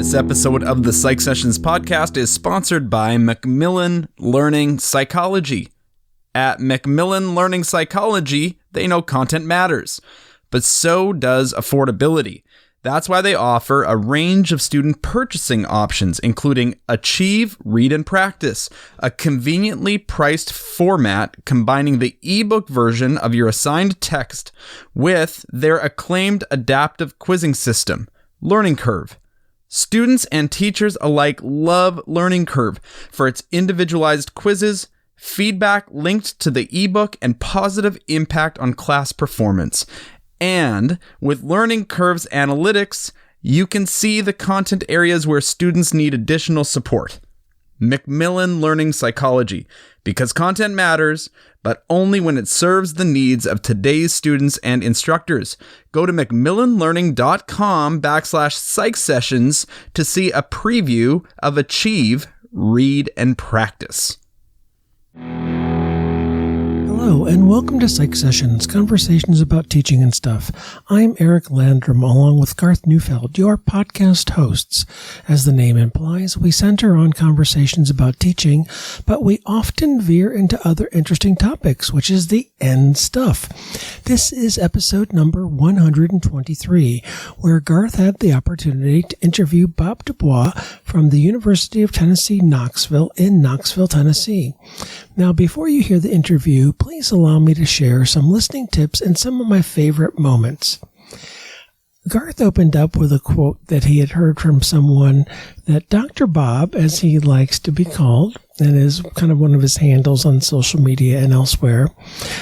This episode of the Psych Sessions podcast is sponsored by Macmillan Learning Psychology. At Macmillan Learning Psychology, they know content matters, but so does affordability. That's why they offer a range of student purchasing options, including Achieve, Read, and Practice, a conveniently priced format combining the ebook version of your assigned text with their acclaimed adaptive quizzing system, Learning Curve. Students and teachers alike love Learning Curve for its individualized quizzes, feedback linked to the ebook, and positive impact on class performance. And with Learning Curve's analytics, you can see the content areas where students need additional support. Macmillan Learning Psychology, because content matters, but only when it serves the needs of today's students and instructors. Go to macmillanlearning.com/psych sessions to see a preview of Achieve, Read, and Practice. Hello, and welcome to Psych Sessions, conversations about teaching and stuff. I'm Eric Landrum, along with Garth Neufeld, your podcast hosts. As the name implies, we center on conversations about teaching, but we often veer into other interesting topics, which is the end stuff. This is episode number 123, where Garth had the opportunity to interview Bob DuBois from the University of Tennessee, Knoxville, in Knoxville, Tennessee. Now, before you hear the interview, please allow me to share some listening tips and some of my favorite moments. Garth opened up with a quote that he had heard from someone that Dr. Bob, as he likes to be called, and is kind of one of his handles on social media and elsewhere,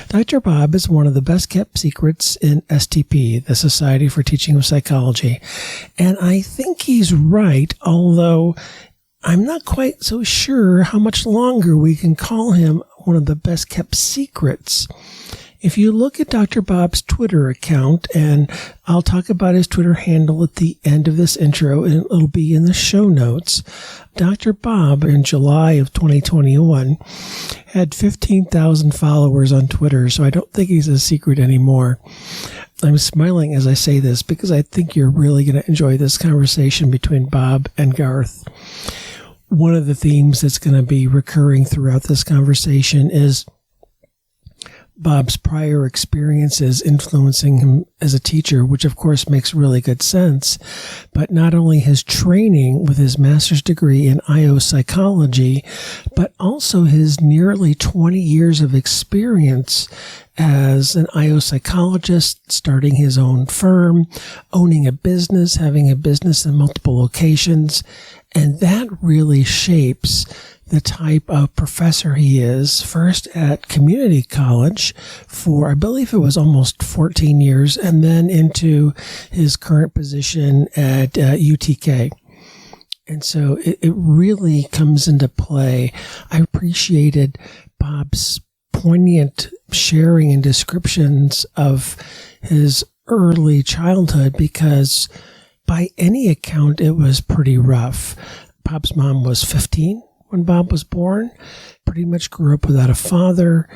Dr. Bob is one of the best kept secrets in STP, the Society for Teaching of Psychology. And I think he's right, although I'm not quite so sure how much longer we can call him one of the best kept secrets. If you look at Dr. Bob's Twitter account, and I'll talk about his Twitter handle at the end of this intro, and it'll be in the show notes, Dr. Bob in July of 2021 had 15,000 followers on Twitter, so I don't think he's a secret anymore. I'm smiling as I say this because I think you're really going to enjoy this conversation between Bob and Garth. One of the themes that's going to be recurring throughout this conversation is Bob's prior experiences influencing him as a teacher, which of course makes really good sense, but not only his training with his master's degree in IO psychology, but also his nearly 20 years of experience as an IO psychologist, starting his own firm, owning a business, having a business in multiple locations. And that really shapes the type of professor he is, first at community college for, I believe it was almost 14 years, and then into his current position at UTK. And so it really comes into play. I appreciated Bob's poignant sharing and descriptions of his early childhood because by any account, it was pretty rough. Bob's mom was 15 when Bob was born, pretty much grew up without a father.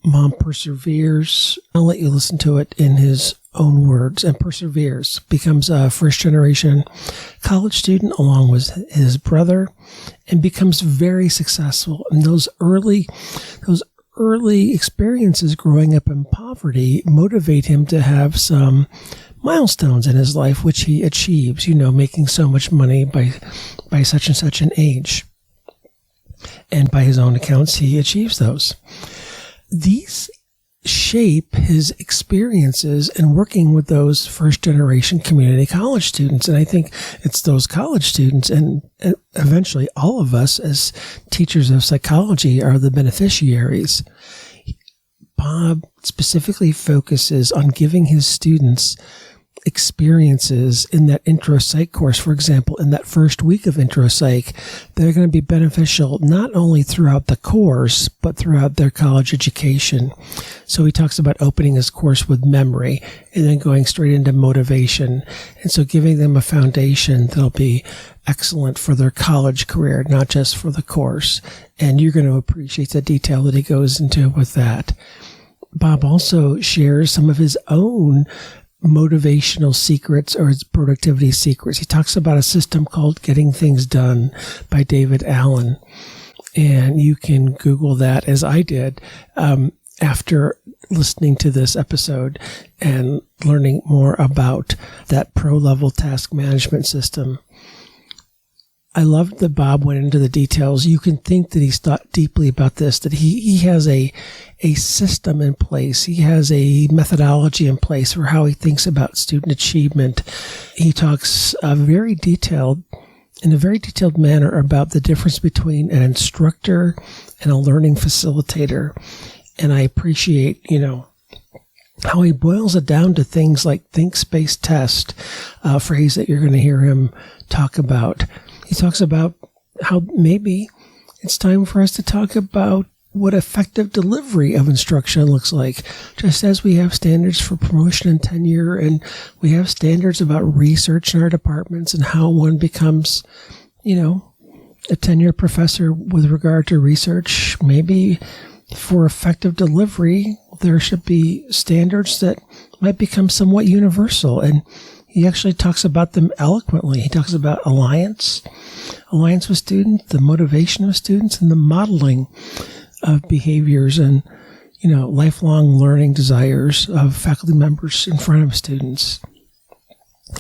Mom perseveres. I'll let you listen to it in his own words, and perseveres, becomes a first-generation college student along with his brother, and becomes very successful. And those early experiences growing up in poverty motivate him to have some milestones in his life, which he achieves, making so much money by such and such an age. And by his own accounts, he achieves those. These shape his experiences in working with those first-generation community college students. And I think it's those college students and eventually all of us as teachers of psychology are the beneficiaries. Bob specifically focuses on giving his students experiences in that intro psych course, for example, in that first week of intro psych, that are going to be beneficial not only throughout the course, but throughout their college education. So he talks about opening his course with memory and then going straight into motivation. And so giving them a foundation that'll be excellent for their college career, not just for the course. And you're going to appreciate the detail that he goes into with that. Bob also shares some of his own motivational secrets or his productivity secrets. He talks about a system called Getting Things Done by David Allen. And you can Google that, as I did, after listening to this episode and learning more about that pro-level task management system. I loved that Bob went into the details. You can think that he's thought deeply about this, that he has a system in place. He has a methodology in place for how he thinks about student achievement. He talks in a very detailed manner about the difference between an instructor and a learning facilitator. And I appreciate, how he boils it down to things like think, space, test, a phrase that you're going to hear him talk about. He talks about how maybe it's time for us to talk about what effective delivery of instruction looks like. Just as we have standards for promotion and tenure, and we have standards about research in our departments and how one becomes, a tenured professor with regard to research, maybe for effective delivery, there should be standards that might become somewhat universal. And he actually talks about them eloquently. He talks about alliance with students, the motivation of students, and the modeling of behaviors and, lifelong learning desires of faculty members in front of students.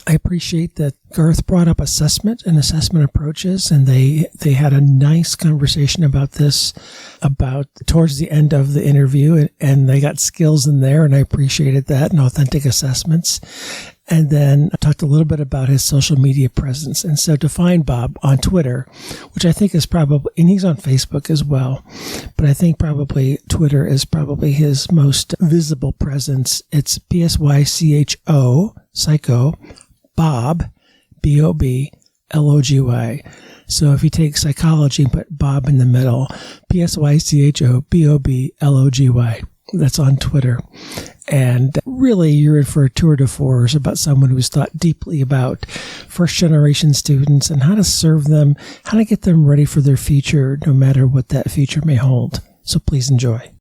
I appreciate that Garth brought up assessment and assessment approaches, and they had a nice conversation about this towards the end of the interview, and they got skills in there, and I appreciated that, and authentic assessments. And then I talked a little bit about his social media presence. And so to find Bob on Twitter, which I think is probably, and he's on Facebook as well, but I think probably Twitter is probably his most visible presence. It's PSYCHO, psycho, Bob, BOBLOGY. So if you take psychology and put Bob in the middle, PSYCHO, BOBLOGY. That's on Twitter. And really, you're in for a tour de force about someone who's thought deeply about first-generation students and how to serve them, how to get them ready for their future, no matter what that future may hold. So please enjoy.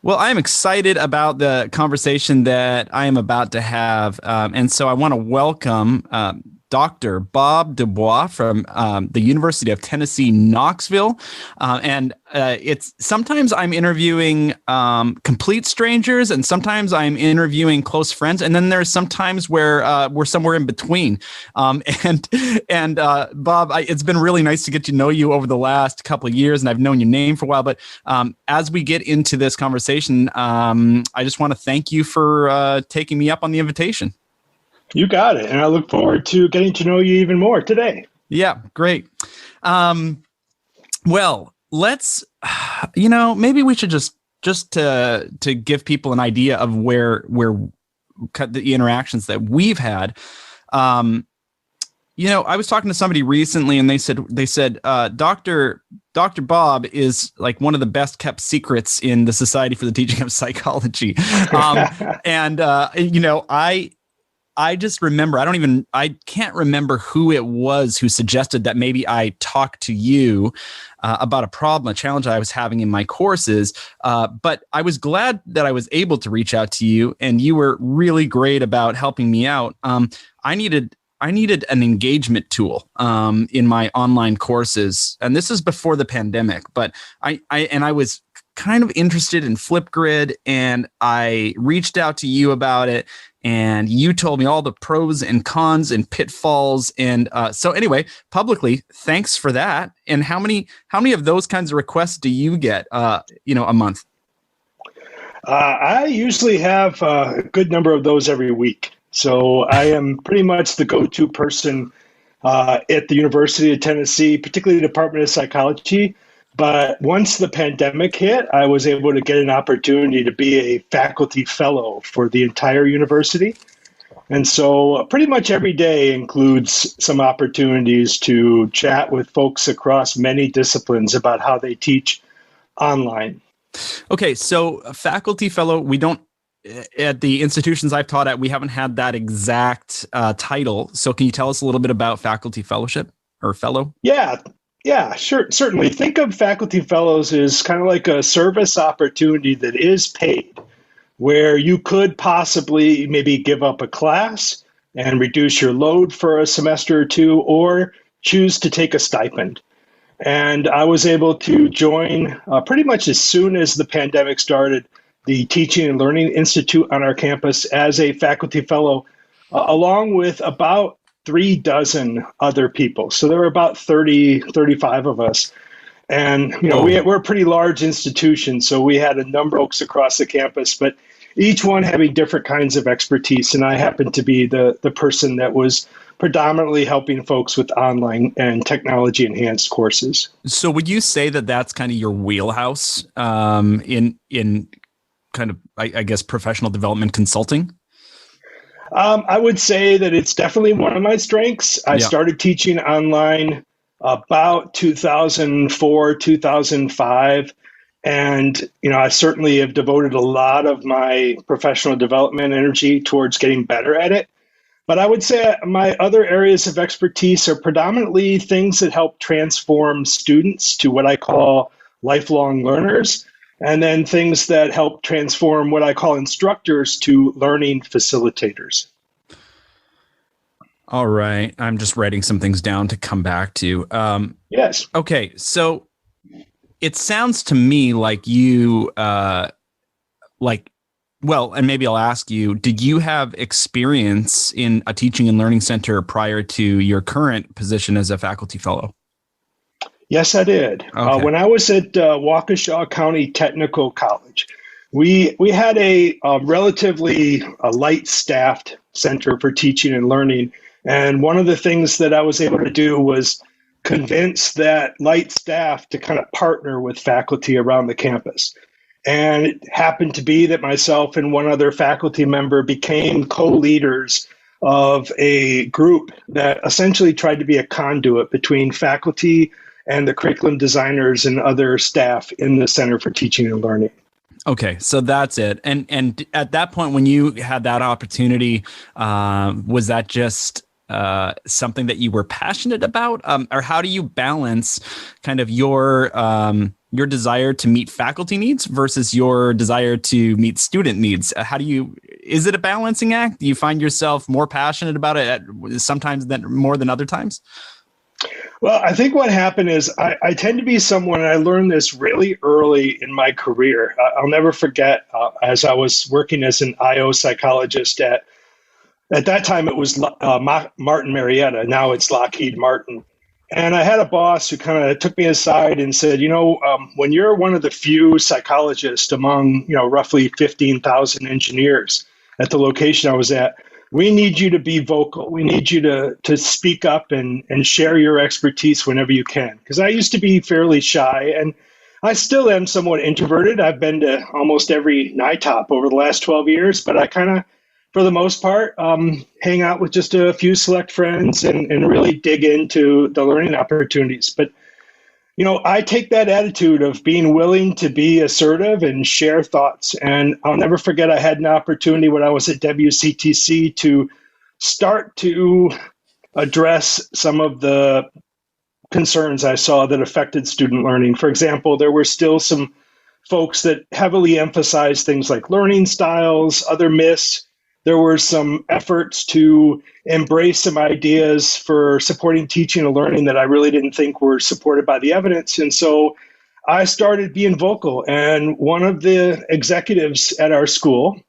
Well, I am excited about the conversation that I am about to have. And so I want to welcome Dr. Bob DuBois from the University of Tennessee, Knoxville. It's sometimes I'm interviewing complete strangers, and sometimes I'm interviewing close friends, and then there's some times where we're somewhere in between. Bob, it's been really nice to get to know you over the last couple of years, and I've known your name for a while. But as we get into this conversation, I just want to thank you for taking me up on the invitation. You got it. And I look forward to getting to know you even more today. Yeah, great. Well, let's, maybe we should just to give people an idea of where the interactions that we've had. I was talking to somebody recently, and they said, Dr. Bob is like one of the best kept secrets in the Society for the Teaching of Psychology. I just remember, I can't remember who it was who suggested that maybe I talk to you about a challenge I was having in my courses. But I was glad that I was able to reach out to you, and you were really great about helping me out. I needed an engagement tool in my online courses, and this is before the pandemic, but I was kind of interested in Flipgrid, and I reached out to you about it, and you told me all the pros and cons and pitfalls. And so anyway, publicly, thanks for that. And how many of those kinds of requests do you get, a month? I usually have a good number of those every week. So I am pretty much the go-to person at the University of Tennessee, particularly the Department of Psychology. But once the pandemic hit, I was able to get an opportunity to be a faculty fellow for the entire university. And so pretty much every day includes some opportunities to chat with folks across many disciplines about how they teach online. Okay, so faculty fellow, we don't, at the institutions I've taught at, we haven't had that exact title. So can you tell us a little bit about faculty fellowship or fellow? Yeah, sure. Certainly. Think of faculty fellows as kind of like a service opportunity that is paid. where you could possibly maybe give up a class and reduce your load for a semester or two, or choose to take a stipend. And I was able to join pretty much as soon as the pandemic started the Teaching and Learning Institute on our campus as a faculty fellow, along with about 36 other people. So there were about 35 of us. And, we're a pretty large institution, so we had a number of folks across the campus, but each one having different kinds of expertise. And I happened to be the person that was predominantly helping folks with online and technology enhanced courses. So would you say that that's kind of your wheelhouse in kind of, I guess, professional development consulting? I would say that it's definitely one of my strengths. I started teaching online about 2004, 2005. And, I certainly have devoted a lot of my professional development energy towards getting better at it. But I would say my other areas of expertise are predominantly things that help transform students to what I call lifelong learners, and then things that help transform what I call instructors to learning facilitators. All right. I'm just writing some things down to come back to. Yes. Okay. So it sounds to me like you, and maybe I'll ask you, did you have experience in a teaching and learning center prior to your current position as a faculty fellow? Yes, I did. Okay. When I was at Waukesha County Technical College, we had a relatively light-staffed center for teaching and learning. And one of the things that I was able to do was convince that light staff to kind of partner with faculty around the campus. And it happened to be that myself and one other faculty member became co-leaders of a group that essentially tried to be a conduit between faculty and the curriculum designers and other staff in the Center for Teaching and Learning. Okay, so that's it. And at that point, when you had that opportunity, was that just something that you were passionate about, or how do you balance kind of your desire to meet faculty needs versus your desire to meet student needs? Is it a balancing act? Do you find yourself more passionate about it sometimes more than other times? Well, I think what happened is I tend to be someone, and I learned this really early in my career. I'll never forget as I was working as an IO psychologist at that time it was Martin Marietta. Now it's Lockheed Martin. And I had a boss who kind of took me aside and said, when you're one of the few psychologists among, roughly 15,000 engineers at the location I was at, we need you to be vocal. We need you to speak up and share your expertise whenever you can. Because I used to be fairly shy, and I still am somewhat introverted. I've been to almost every NITOP over the last 12 years, but I kind of, for the most part, hang out with just a few select friends and really dig into the learning opportunities. But, I take that attitude of being willing to be assertive and share thoughts. And I'll never forget, I had an opportunity when I was at WCTC to start to address some of the concerns I saw that affected student learning. For example, there were still some folks that heavily emphasized things like learning styles, other myths. There were some efforts to embrace some ideas for supporting teaching and learning that I really didn't think were supported by the evidence. And so I started being vocal. And one of the executives at our school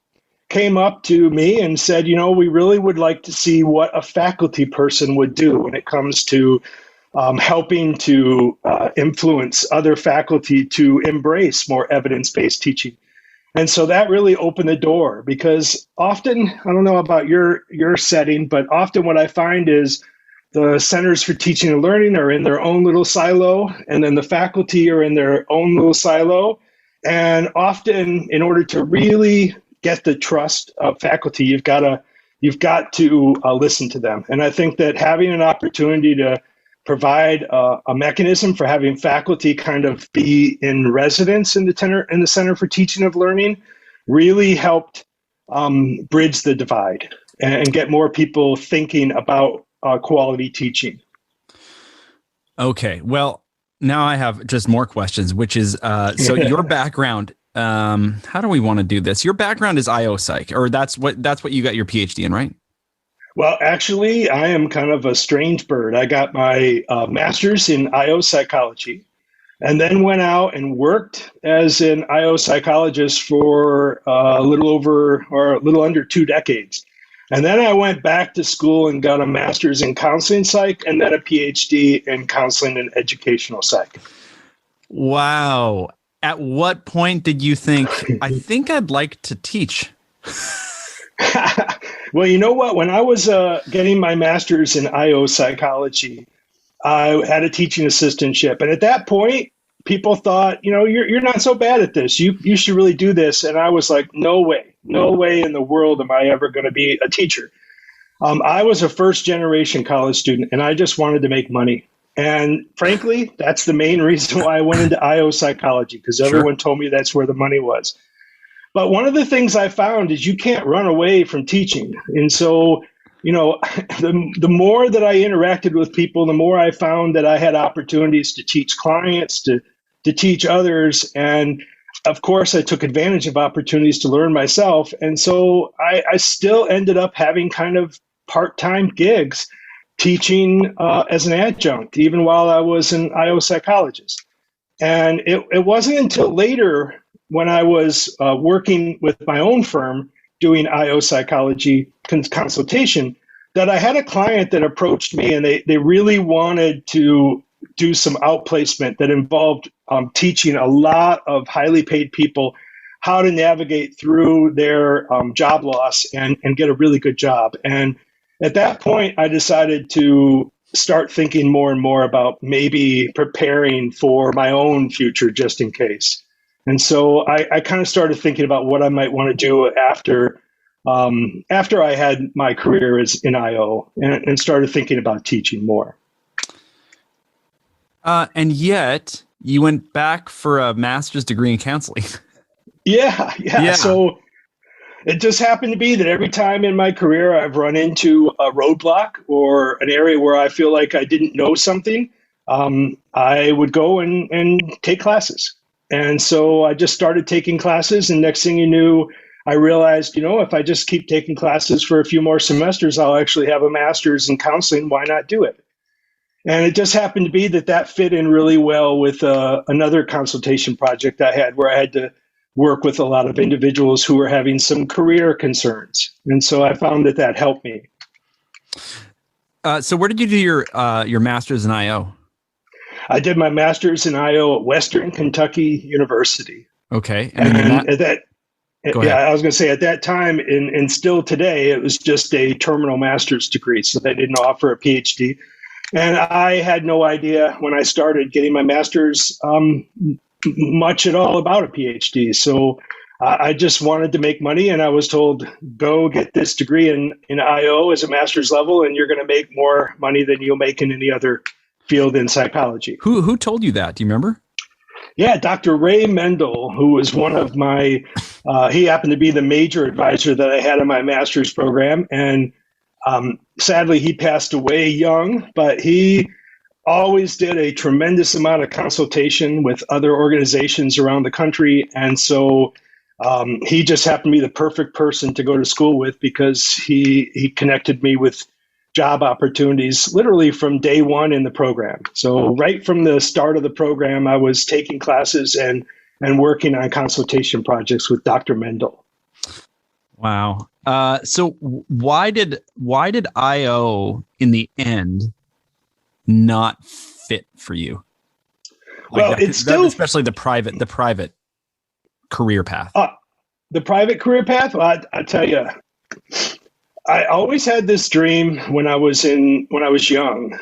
came up to me and said, we really would like to see what a faculty person would do when it comes to helping to influence other faculty to embrace more evidence-based teaching. And so that really opened the door, because often, I don't know about your setting, but often what I find is the centers for teaching and learning are in their own little silo, and then the faculty are in their own little silo. And often, in order to really get the trust of faculty, you've got to listen to them. And I think that having an opportunity to provide a mechanism for having faculty kind of be in residence in the Center for Teaching of Learning really helped bridge the divide and get more people thinking about quality teaching. Okay, well, now I have just more questions, which is, so your background, how do we want to do this? Your background is IO Psych, or that's what you got your PhD in, right? Well, actually, I am kind of a strange bird. I got my master's in IO psychology and then went out and worked as an IO psychologist for a little over or a little under 2 decades. And then I went back to school and got a master's in counseling psych and then a PhD in counseling and educational psych. Wow. At what point did you think, I think I'd like to teach? Well, you know what? When I was getting my master's in IO psychology, I had a teaching assistantship. And at that point, people thought, you're not so bad at this. You should really do this. And I was like, no way in the world am I ever going to be a teacher. I was a first generation college student and I just wanted to make money. And frankly, that's the main reason why I went into IO psychology, because everyone told me that's where the money was. But one of the things I found is you can't run away from teaching. And so, the more that I interacted with people, the more I found that I had opportunities to teach clients, to teach others. And of course, I took advantage of opportunities to learn myself. And so I still ended up having kind of part-time gigs teaching as an adjunct, even while I was an IO psychologist. And it wasn't until later when I was working with my own firm doing IO psychology consultation that I had a client that approached me and they really wanted to do some outplacement that involved teaching a lot of highly paid people how to navigate through their job loss and get a really good job. And at that point, I decided to start thinking more and more about maybe preparing for my own future just in case. And so I kind of started thinking about what I might want to do after I had my career as in IO and started thinking about teaching more. And yet you went back for a master's degree in counseling. Yeah. So it just happened to be that every time in my career I've run into a roadblock or an area where I feel like I didn't know something, I would go and take classes. And so I just started taking classes, and next thing you knew, I realized, if I just keep taking classes for a few more semesters, I'll actually have a master's in counseling. Why not do it? And it just happened to be that fit in really well with another consultation project I had where I had to work with a lot of individuals who were having some career concerns. And so I found that helped me. So where did you do your master's in IO? I did my master's in IO at Western Kentucky University. Okay. I was going to say at that time and still today, it was just a terminal master's degree. So they didn't offer a PhD. And I had no idea when I started getting my master's much at all about a PhD. So I just wanted to make money, and I was told, go get this degree in IO as a master's level, and you're going to make more money than you'll make in any other field in psychology. Who told you that? Do you remember? Yeah, Dr. Ray Mendel, who was one of my, he happened to be the major advisor that I had in my master's program. And sadly, he passed away young, but he always did a tremendous amount of consultation with other organizations around the country. And so he just happened to be the perfect person to go to school with because he connected me with job opportunities literally from day one in the program. So right from the start of the program, I was taking classes and working on consultation projects with Dr. Mendel. Wow. So why did IO in the end not fit for you? Well, it's still especially the private career path. The private career path. Well, I tell you, I always had this dream when I was young,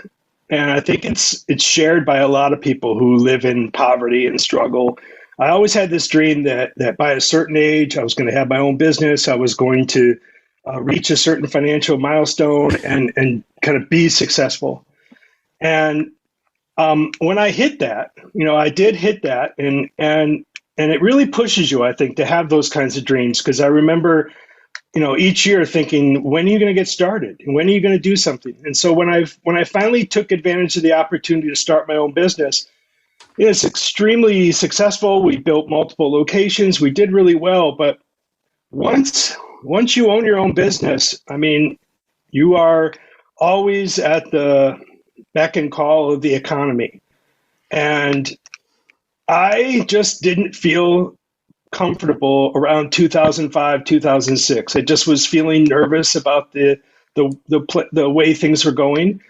and I think it's shared by a lot of people who live in poverty and struggle. I always had this dream that by a certain age, I was going to have my own business. I was going to reach a certain financial milestone and kind of be successful. And when I hit that, I did hit that, and it really pushes you, I think, to have those kinds of dreams. Because I remember, each year thinking, when are you going to get started? And when are you going to do something? And so when I finally took advantage of the opportunity to start my own business, It's extremely successful. We built multiple locations. We did really well. But once you own your own business, I mean, you are always at the beck and call of the economy. And I just didn't feel comfortable around 2005, 2006. I just was feeling nervous about the way things were going.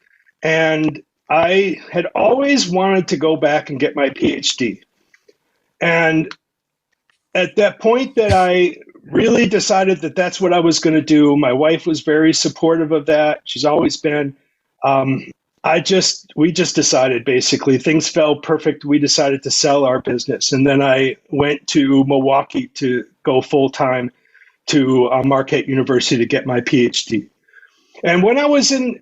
And I had always wanted to go back and get my PhD. And at that point that I really decided that that's what I was going to do, my wife was very supportive of that. She's always been. We just decided, basically, things fell perfect. We decided to sell our business. And then I went to Milwaukee to go full time to Marquette University to get my PhD. And when I was in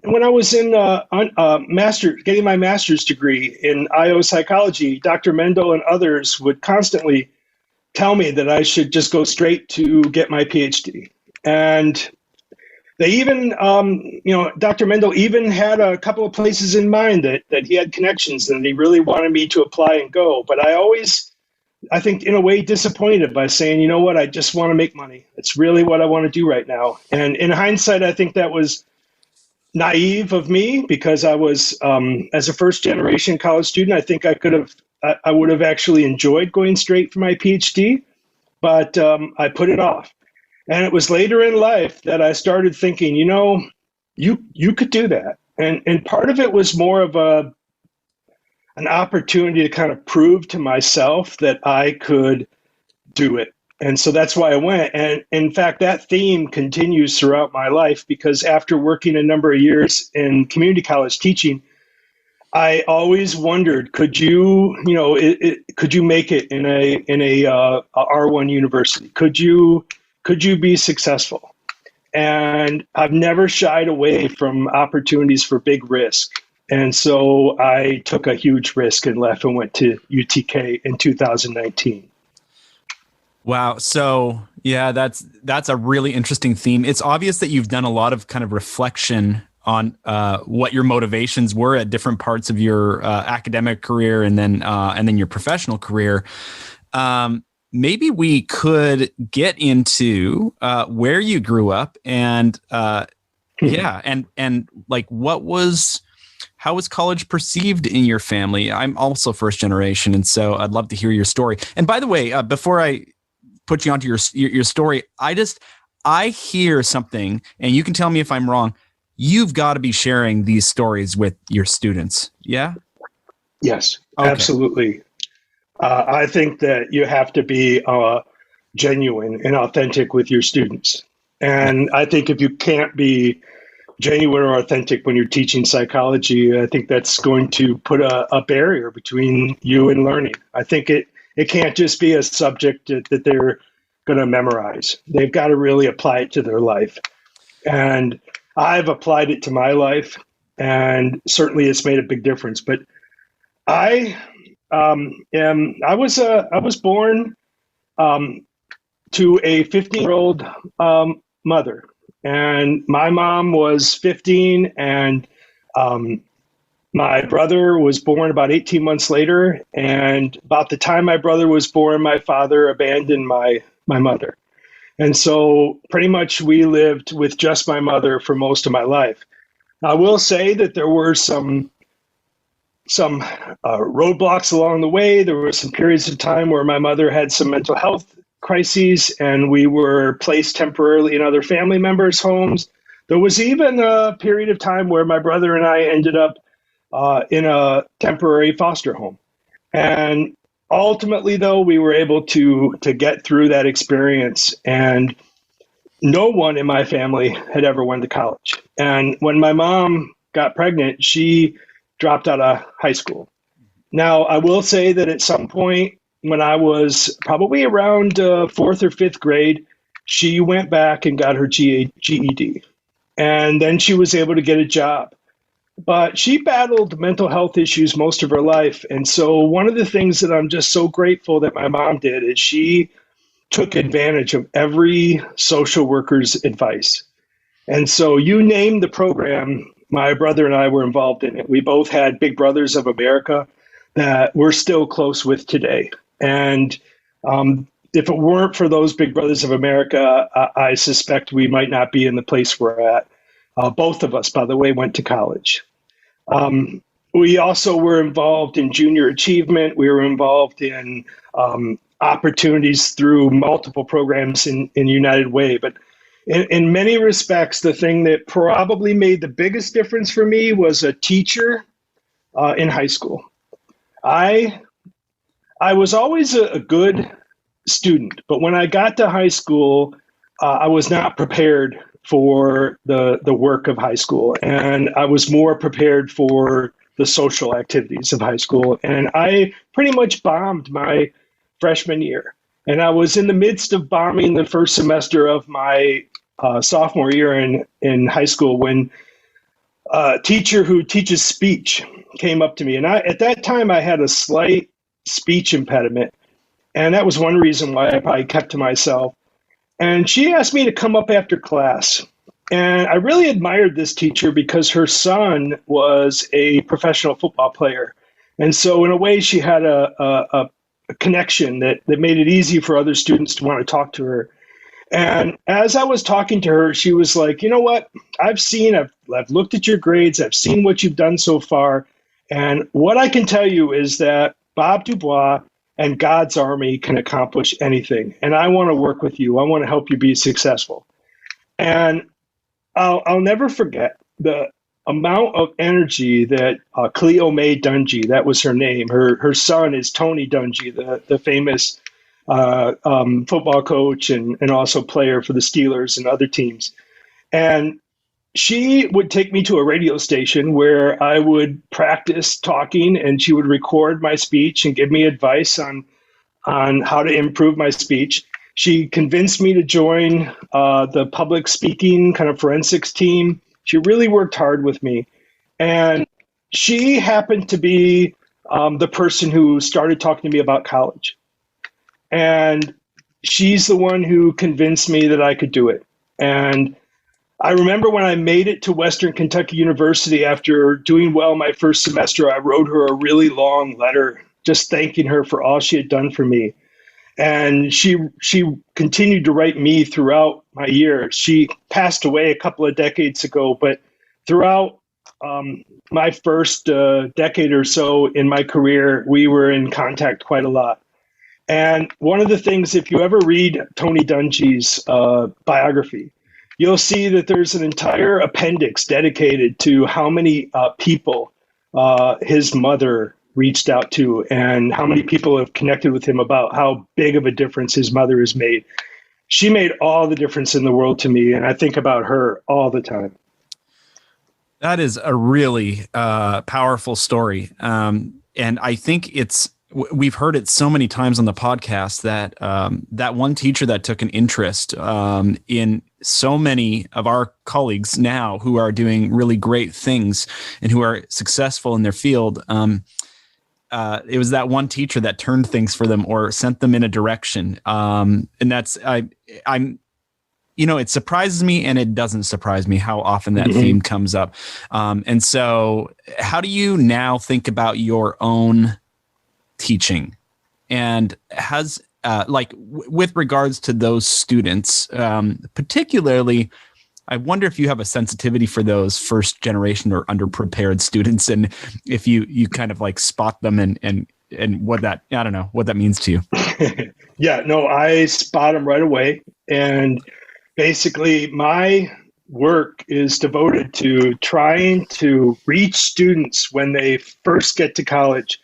getting my master's degree in IO psychology, Dr. Mendel and others would constantly tell me that I should just go straight to get my PhD. And they even, Dr. Mendel even had a couple of places in mind that he had connections and he really wanted me to apply and go. But I think in a way disappointed by saying, you know what, I just want to make money. It's really what I want to do right now. And in hindsight, I think that was naive of me because I was, as a first generation college student, I think I would have actually enjoyed going straight for my PhD, but I put it off. And it was later in life that I started thinking, you could do that. And part of it was more of an opportunity to kind of prove to myself that I could do it. And so that's why I went. And in fact, that theme continues throughout my life because after working a number of years in community college teaching, I always wondered, could you make it in a R1 university? Could you be successful? And I've never shied away from opportunities for big risk. And so I took a huge risk and left and went to UTK in 2019. Wow. So yeah, that's a really interesting theme. It's obvious that you've done a lot of kind of reflection on what your motivations were at different parts of your academic career and then your professional career. Maybe we could get into where you grew up and and like how was college perceived in your family? I'm also first generation, and so I'd love to hear your story. And by the way, before I put you onto your story, I hear something, and you can tell me if I'm wrong. You've got to be sharing these stories with your students. Yeah? Yes, okay. Absolutely. I think that you have to be genuine and authentic with your students. And I think if you can't be genuine or authentic when you're teaching psychology, I think that's going to put a barrier between you and learning. I think it can't just be a subject that they're going to memorize. They've got to really apply it to their life. And I've applied it to my life, and certainly it's made a big difference. But I was born to a 15-year-old mother, and my mom was 15, and my brother was born about 18 months later. And about the time my brother was born, my father abandoned my mother. And so pretty much we lived with just my mother for most of my life. I will say that there were some roadblocks along the way. There were some periods of time where my mother had some mental health crises, and we were placed temporarily in other family members' homes. There was even a period of time where my brother and I ended up in a temporary foster home. And ultimately, though, we were able to get through that experience, and no one in my family had ever went to college. And when my mom got pregnant, she dropped out of high school. Now, I will say that at some point when I was probably around fourth or fifth grade, she went back and got her GED. And then she was able to get a job. But she battled mental health issues most of her life. And so one of the things that I'm just so grateful that my mom did is she took advantage of every social worker's advice. And so you name the program, my brother and I were involved in it. We both had Big Brothers of America. that we're still close with today. And if it weren't for those big brothers of America, I suspect we might not be in the place we're at. Both of us, by the way, went to college. We also were involved in junior achievement. We were involved in opportunities through multiple programs in United Way. But in many respects, the thing that probably made the biggest difference for me was a teacher in high school. I was always a good student, but when I got to high school, I was not prepared for the work of high school, and I was more prepared for the social activities of high school. And I pretty much bombed my freshman year. And I was in the midst of bombing the first semester of my sophomore year in high school when a teacher who teaches speech came up to me. And at that time, I had a slight speech impediment. And that was one reason why I probably kept to myself. And she asked me to come up after class. And I really admired this teacher because her son was a professional football player. And so in a way, she had a connection that made it easy for other students to want to talk to her. And as I was talking to her, she was like, you know what? I've looked at your grades. I've seen what you've done so far. And what I can tell you is that Bob DuBois and God's Army can accomplish anything. And I want to work with you. I want to help you be successful. And I'll never forget the amount of energy that Cleo May Dungy, that was her name. Her son is Tony Dungy, the famous football coach and also player for the Steelers and other teams. And she would take me to a radio station where I would practice talking, and she would record my speech and give me advice on how to improve my speech. She convinced me to join the public speaking kind of forensics team. She really worked hard with me. And she happened to be the person who started talking to me about college. And she's the one who convinced me that I could do it. And I remember when I made it to Western Kentucky University after doing well my first semester, I wrote her a really long letter just thanking her for all she had done for me. And she continued to write me throughout my years. She passed away a couple of decades ago, but throughout my first decade or so in my career, we were in contact quite a lot. And one of the things, if you ever read Tony Dungy's biography, you'll see that there's an entire appendix dedicated to how many people his mother reached out to and how many people have connected with him about how big of a difference his mother has made. She made all the difference in the world to me, and I think about her all the time. That is a really powerful story. And I think we've heard it so many times on the podcast that that one teacher that took an interest in so many of our colleagues now who are doing really great things and who are successful in their field. It was that one teacher that turned things for them or sent them in a direction. And that's, I'm, it surprises me and it doesn't surprise me how often that theme comes up. And so how do you now think about your own teaching, and has with regards to those students, particularly, I wonder if you have a sensitivity for those first generation or underprepared students, and if you kind of like spot them and what that, I don't know, what that means to you. Yeah, no, I spot them right away. And basically my work is devoted to trying to reach students when they first get to college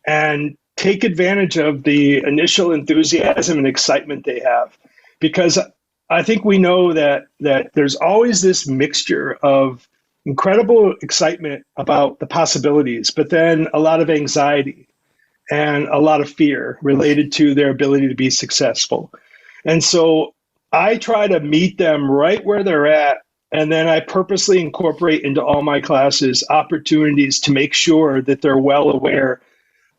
and take advantage of the initial enthusiasm and excitement they have. Because I think we know that there's always this mixture of incredible excitement about the possibilities, but then a lot of anxiety and a lot of fear related to their ability to be successful. And so I try to meet them right where they're at, and then I purposely incorporate into all my classes opportunities to make sure that they're well aware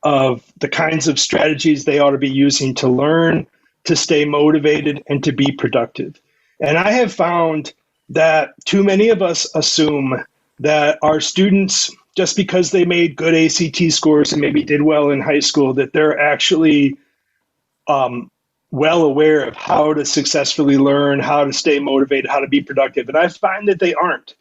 of the kinds of strategies they ought to be using to learn, to stay motivated, and to be productive. And I have found that too many of us assume that our students just because they made good ACT scores and maybe did well in high school, that they're actually well aware of how to successfully learn, how to stay motivated, how to be productive. And I find that they aren't.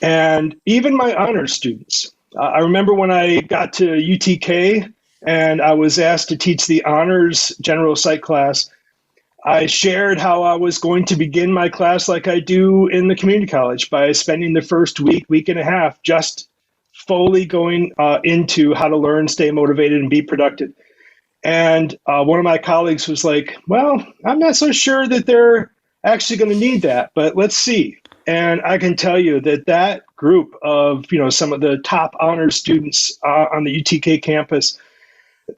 And even my honors students, I remember when I got to UTK and I was asked to teach the honors general psych class, I shared how I was going to begin my class like I do in the community college by spending the first week and a half, just fully going into how to learn, stay motivated, and be productive. And one of my colleagues was like, well, I'm not so sure that they're actually going to need that, but let's see. And I can tell you that group of, some of the top honors students on the UTK campus,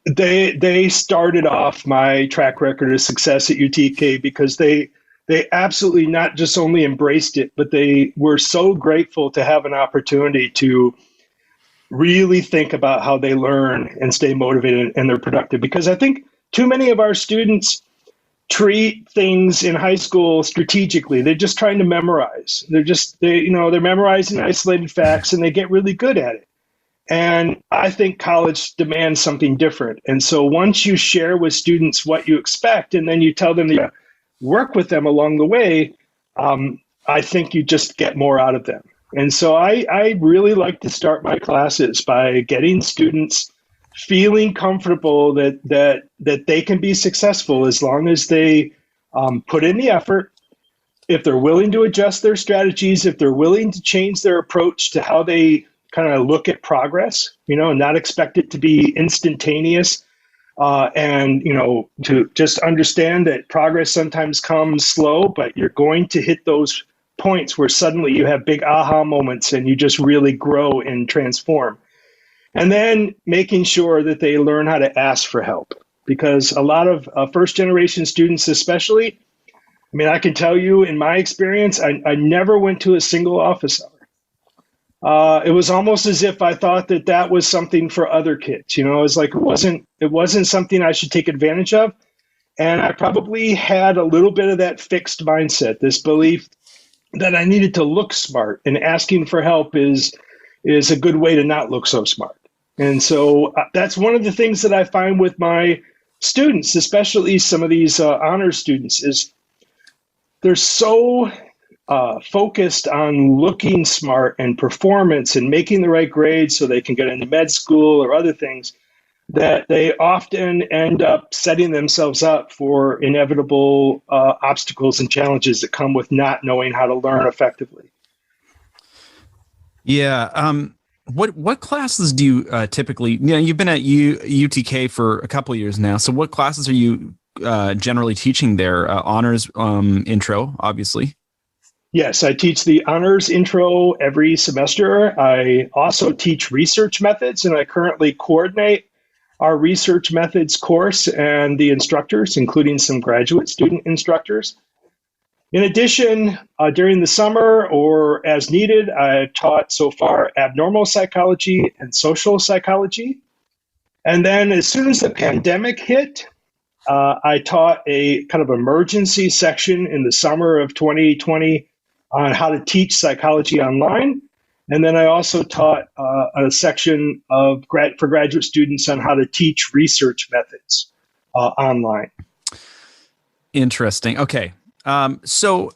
they started off my track record of success at UTK because they absolutely not just only embraced it, but they were so grateful to have an opportunity to really think about how they learn and stay motivated and they're productive. Because I think too many of our students treat things in high school strategically. They're just trying to memorize. They're memorizing isolated facts and they get really good at it. And I think college demands something different. And so once you share with students what you expect, and then you tell them to work with them along the way, I think you just get more out of them. And so I really like to start my classes by getting students feeling comfortable that they can be successful as long as they put in the effort. If they're willing to adjust their strategies, if they're willing to change their approach to how they kind of look at progress, and not expect it to be instantaneous, and to just understand that progress sometimes comes slow, but you're going to hit those points where suddenly you have big aha moments and you just really grow and transform. And then making sure that they learn how to ask for help, because a lot of first generation students, especially, I can tell you in my experience, I never went to a single office hour. It was almost as if I thought that was something for other kids. It was like it wasn't something I should take advantage of. And I probably had a little bit of that fixed mindset, this belief that I needed to look smart, and asking for help is a good way to not look so smart. And so that's one of the things that I find with my students, especially some of these honors students, is they're so focused on looking smart and performance and making the right grades so they can get into med school or other things, that they often end up setting themselves up for inevitable obstacles and challenges that come with not knowing how to learn effectively. Yeah. What classes do you typically, you've been at UTK for a couple of years now. So what classes are you generally teaching there? Honors intro, obviously. Yes, I teach the honors intro every semester. I also teach research methods, and I currently coordinate our research methods course and the instructors, including some graduate student instructors. In addition, during the summer or as needed, I've taught so far abnormal psychology and social psychology. And then as soon as the pandemic hit, I taught a kind of emergency section in the summer of 2020 on how to teach psychology online. And then I also taught a section for graduate students on how to teach research methods online. Interesting. Okay. So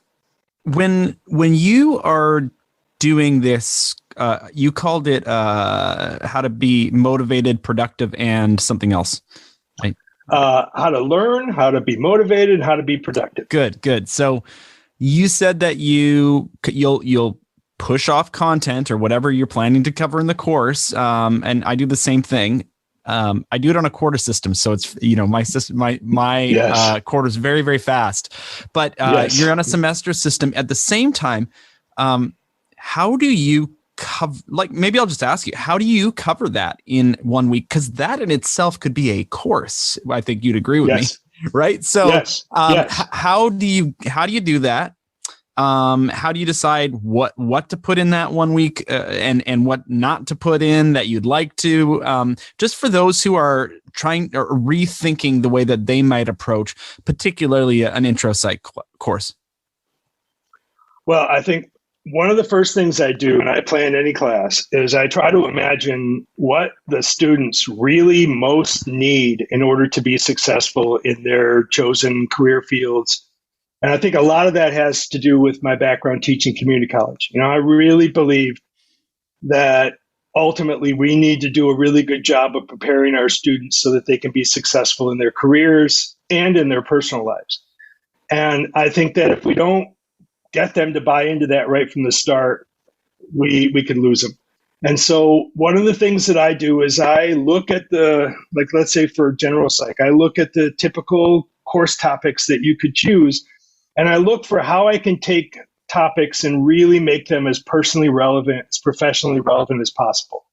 when you are doing this, you called it how to be motivated, productive, and something else. Right? How to learn, how to be motivated, and how to be productive. Good. So you said that you'll push off content or whatever you're planning to cover in the course, and I do the same thing. I do it on a quarter system, so it's my system, my Yes. quarter is very, very fast. But Yes. You're on a semester system at the same time. How do you cover? Like, maybe I'll just ask you, how do you cover that in 1 week? Because that in itself could be a course. I think you'd agree with Yes. me, right? So, Yes. how do you do that? How do you decide what to put in that 1 week and what not to put in that you'd like to, just for those who are trying or rethinking the way that they might approach, particularly an intro psych course? Well, I think one of the first things I do when I plan any class is I try to imagine what the students really most need in order to be successful in their chosen career fields. And I think a lot of that has to do with my background teaching community college. I really believe that ultimately we need to do a really good job of preparing our students so that they can be successful in their careers and in their personal lives. And I think that if we don't get them to buy into that right from the start, we can lose them. And so one of the things that I do is I look at let's say for general psych, I look at the typical course topics that you could choose, and I look for how I can take topics and really make them as personally relevant, as professionally relevant as possible.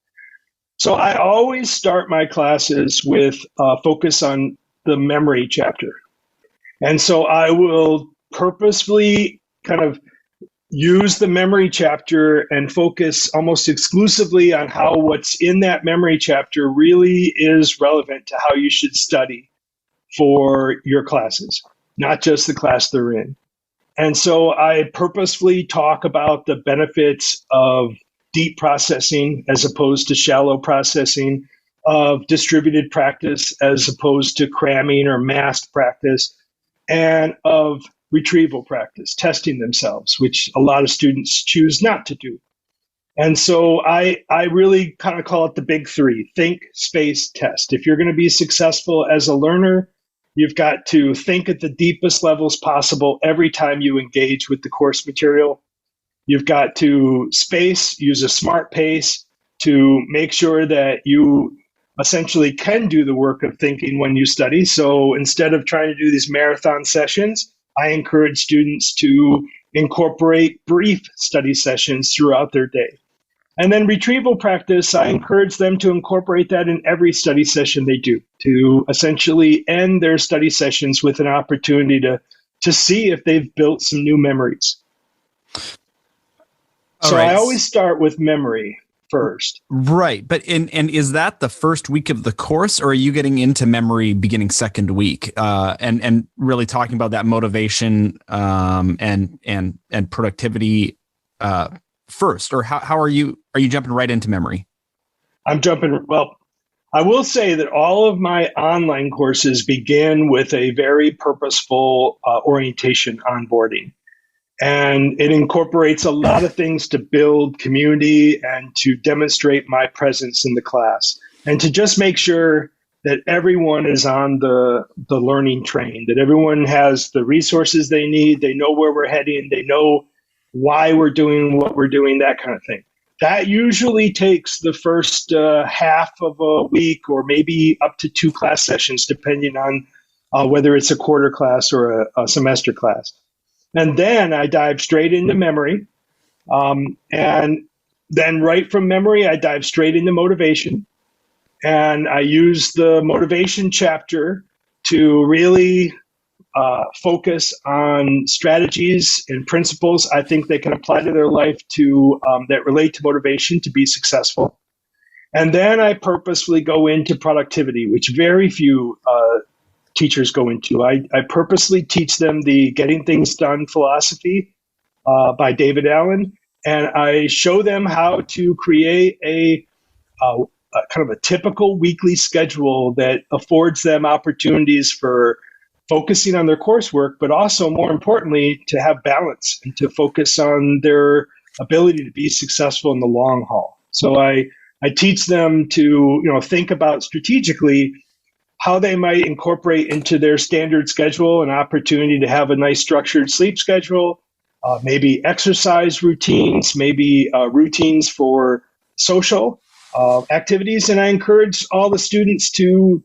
So I always start my classes with a focus on the memory chapter. And so I will purposefully kind of use the memory chapter and focus almost exclusively on how what's in that memory chapter really is relevant to how you should study for your classes, not just the class they're in. And so I purposefully talk about the benefits of deep processing as opposed to shallow processing, of distributed practice as opposed to cramming or massed practice, and of retrieval practice, testing themselves, which a lot of students choose not to do. And so I really kind of call it the big three: think, space, test. If you're going to be successful as a learner, you've got to think at the deepest levels possible every time you engage with the course material. You've got to use a smart pace to make sure that you essentially can do the work of thinking when you study. So instead of trying to do these marathon sessions, I encourage students to incorporate brief study sessions throughout their day. And then retrieval practice, I encourage them to incorporate that in every study session they do, to essentially end their study sessions with an opportunity to see if they've built some new memories. So I always start with memory first. Right. But and is that the first week of the course, or are you getting into memory beginning second week and really talking about that motivation and productivity first? Or how are you jumping right into memory? I will say that all of my online courses begin with a very purposeful orientation onboarding. And it incorporates a lot of things to build community and to demonstrate my presence in the class, and to just make sure that everyone is on the learning train, that everyone has the resources they need, they know where we're heading, they know why we're doing what we're doing, that kind of thing. That usually takes the first half of a week, or maybe up to 2 class sessions, depending on whether it's a quarter class or a semester class. And then I dive straight into memory. And then right from memory, I dive straight into motivation. And I use the motivation chapter to really focus on strategies and principles I think they can apply to their life that relate to motivation to be successful. And then I purposefully go into productivity, which very few teachers go into. I purposely teach them the Getting Things Done philosophy by David Allen, and I show them how to create a kind of a typical weekly schedule that affords them opportunities for focusing on their coursework, but also, more importantly, to have balance and to focus on their ability to be successful in the long haul. So I teach them to think about strategically how they might incorporate into their standard schedule an opportunity to have a nice structured sleep schedule, maybe exercise routines, maybe routines for social activities. And I encourage all the students to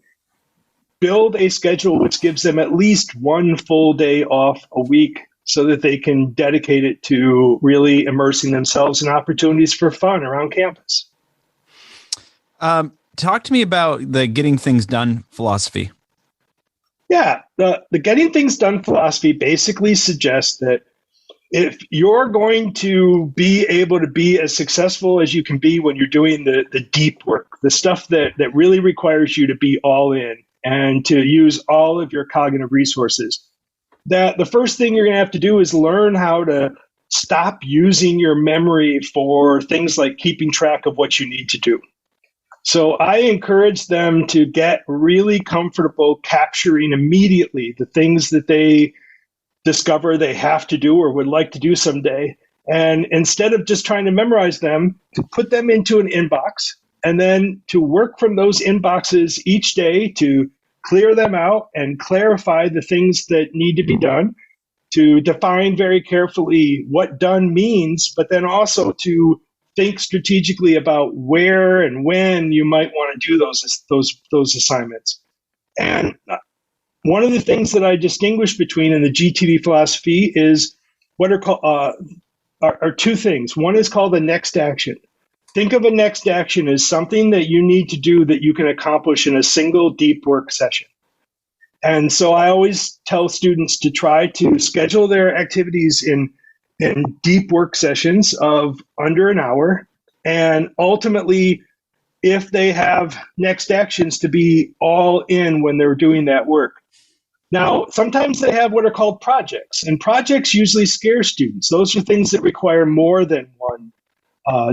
build a schedule which gives them at least 1 full day off a week, so that they can dedicate it to really immersing themselves in opportunities for fun around campus. Talk to me about the Getting Things Done philosophy. Yeah, the Getting Things Done philosophy basically suggests that if you're going to be able to be as successful as you can be when you're doing the deep work, the stuff that really requires you to be all in and to use all of your cognitive resources, that the first thing you're going to have to do is learn how to stop using your memory for things like keeping track of what you need to do. So I encourage them to get really comfortable capturing immediately the things that they discover they have to do or would like to do someday. And instead of just trying to memorize them, to put them into an inbox and then to work from those inboxes each day to clear them out and clarify the things that need to be done, to define very carefully what done means, but then also to think strategically about where and when you might want to do those assignments. And one of the things that I distinguish between in the GTD philosophy is what are called are two things. One is called the next action. Think of a next action as something that you need to do that you can accomplish in a single deep work session. And so I always tell students to try to schedule their activities in deep work sessions of under an hour. And ultimately, if they have next actions, to be all in when they're doing that work. Now, sometimes they have what are called projects, and projects usually scare students. Those are things that require more than one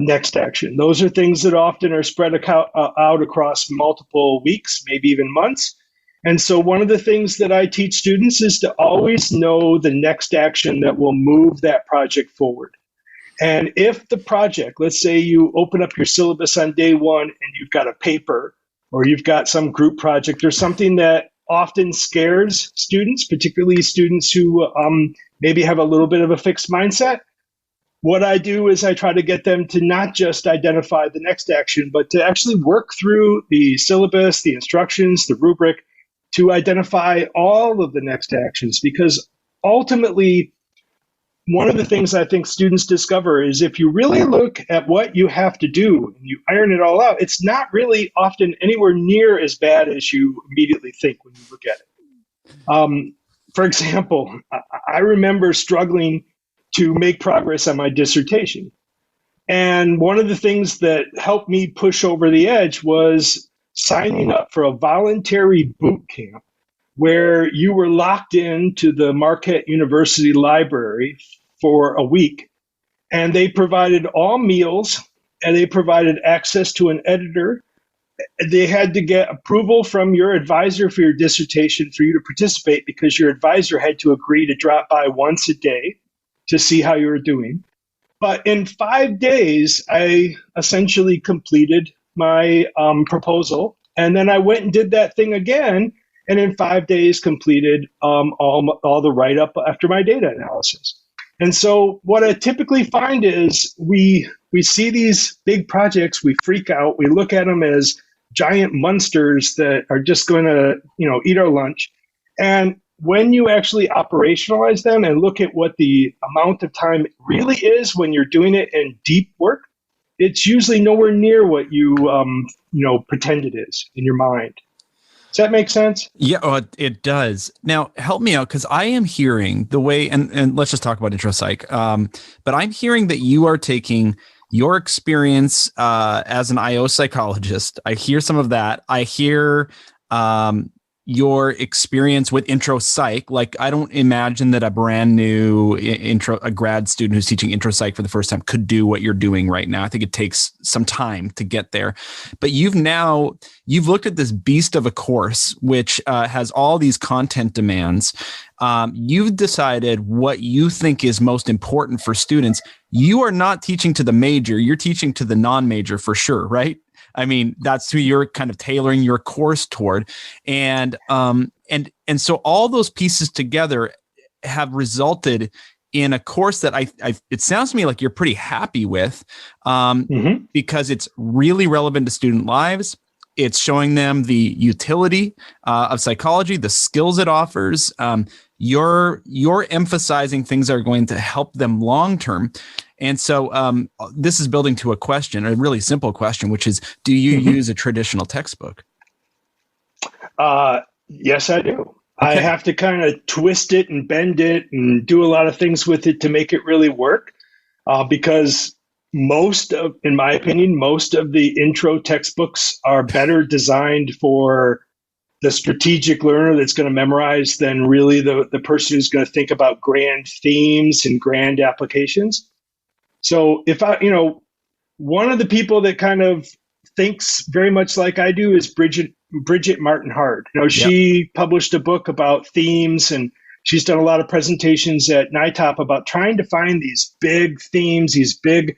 next action. Those are things that often are spread out across multiple weeks, maybe even months. And so one of the things that I teach students is to always know the next action that will move that project forward. And if the project, let's say you open up your syllabus on day one and you've got a paper or you've got some group project or something that often scares students, particularly students who maybe have a little bit of a fixed mindset, what I do is I try to get them to not just identify the next action, but to actually work through the syllabus, the instructions, the rubric, to identify all of the next actions. Because ultimately, one of the things I think students discover is if you really look at what you have to do and you iron it all out, it's not really often anywhere near as bad as you immediately think when you look at it. For example, I remember struggling to make progress on my dissertation. And one of the things that helped me push over the edge was signing up for a voluntary boot camp where you were locked into the Marquette University library for a week. And they provided all meals and they provided access to an editor. They had to get approval from your advisor for your dissertation for you to participate, because your advisor had to agree to drop by once a day to see how you were doing. But in 5 days, I essentially completed my proposal. And then I went and did that thing again. And in 5 days completed all the write-up after my data analysis. And so what I typically find is we see these big projects, we freak out, we look at them as giant monsters that are just going to, eat our lunch. And when you actually operationalize them and look at what the amount of time really is when you're doing it in deep work, it's usually nowhere near what you pretend it is in your mind. Does that make sense? Yeah, it does. Now, help me out, because I am hearing the way, and let's just talk about intro psych, but I'm hearing that you are taking your experience as an IO psychologist. I hear some of that. I hear your experience with intro psych. Like, I don't imagine that a brand new a grad student who's teaching intro psych for the first time could do what you're doing right now. I think it takes some time to get there, but you've looked at this beast of a course, which has all these content demands. You've decided what you think is most important for students. You are not teaching to the major, you're teaching to the non-major for sure, right? I mean, that's who you're kind of tailoring your course toward. And so all those pieces together have resulted in a course that it sounds to me like you're pretty happy with, because it's really relevant to student lives. It's showing them the utility of psychology, the skills it offers. You're emphasizing things that are going to help them long term. And so this is building to a question, a really simple question, which is, do you use a traditional textbook? Yes, I do. Okay. I have to kind of twist it and bend it and do a lot of things with it to make it really work, because in my opinion, most of the intro textbooks are better designed for the strategic learner that's going to memorize than really the person who's going to think about grand themes and grand applications. So one of the people that kind of thinks very much like I do is Bridget Martin Hard. She published a book about themes, and she's done a lot of presentations at NITOP about trying to find these big themes, these big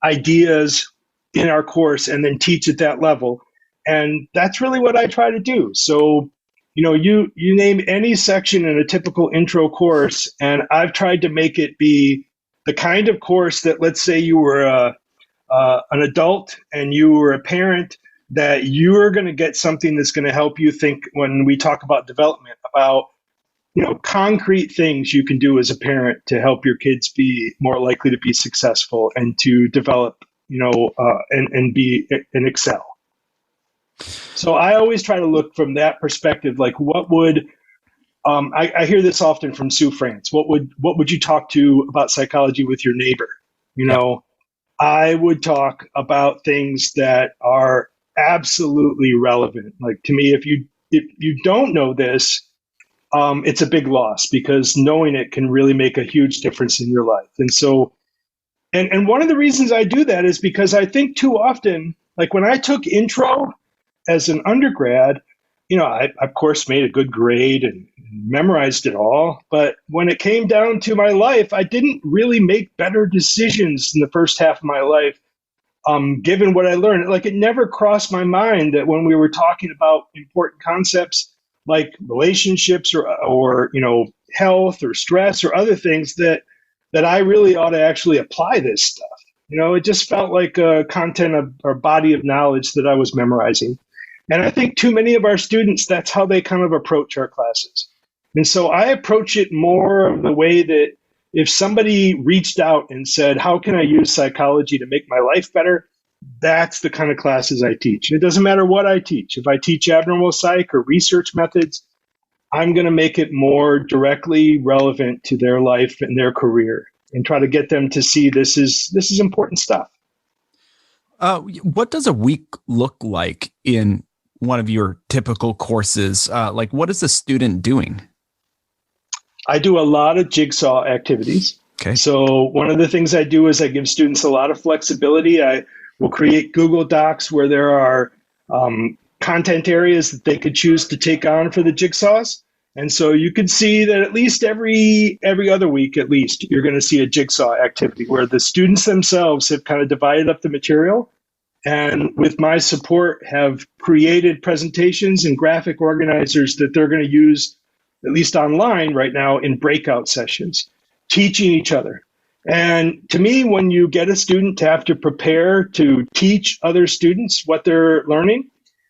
ideas in our course, and then teach at that level. And that's really what I try to do. So, you name any section in a typical intro course, and I've tried to make it be the kind of course that, let's say you were an adult and you were a parent, that you're going to get something that's going to help you think when we talk about development, about concrete things you can do as a parent to help your kids be more likely to be successful and to develop, and be and excel. So I always try to look from that perspective, like what would I hear this often from Sue France. What would you talk to about psychology with your neighbor? I would talk about things that are absolutely relevant. Like, to me, if you don't know this, it's a big loss, because knowing it can really make a huge difference in your life. And so, and one of the reasons I do that is because I think too often, like when I took intro as an undergrad, I of course made a good grade and memorized it all. But when it came down to my life, I didn't really make better decisions in the first half of my life, given what I learned. Like, it never crossed my mind that when we were talking about important concepts like relationships or health or stress or other things, that I really ought to actually apply this stuff. It just felt like a content of or body of knowledge that I was memorizing. And I think too many of our students, that's how they kind of approach our classes. And so I approach it more of the way that if somebody reached out and said, how can I use psychology to make my life better? That's the kind of classes I teach. It doesn't matter what I teach. If I teach abnormal psych or research methods, I'm going to make it more directly relevant to their life and their career, and try to get them to see this is important stuff. What does a week look like in one of your typical courses? Like, what is a student doing? I do a lot of Jigsaw activities. Okay. So one of the things I do is I give students a lot of flexibility. I will create Google Docs where there are content areas that they could choose to take on for the jigsaws. And so you can see that at least every other week, at least, you're going to see a jigsaw activity where the students themselves have kind of divided up the material, and with my support have created presentations and graphic organizers that they're going to use, at least online right now, in breakout sessions, teaching each other. And to me, when you get a student to have to prepare to teach other students what they're learning,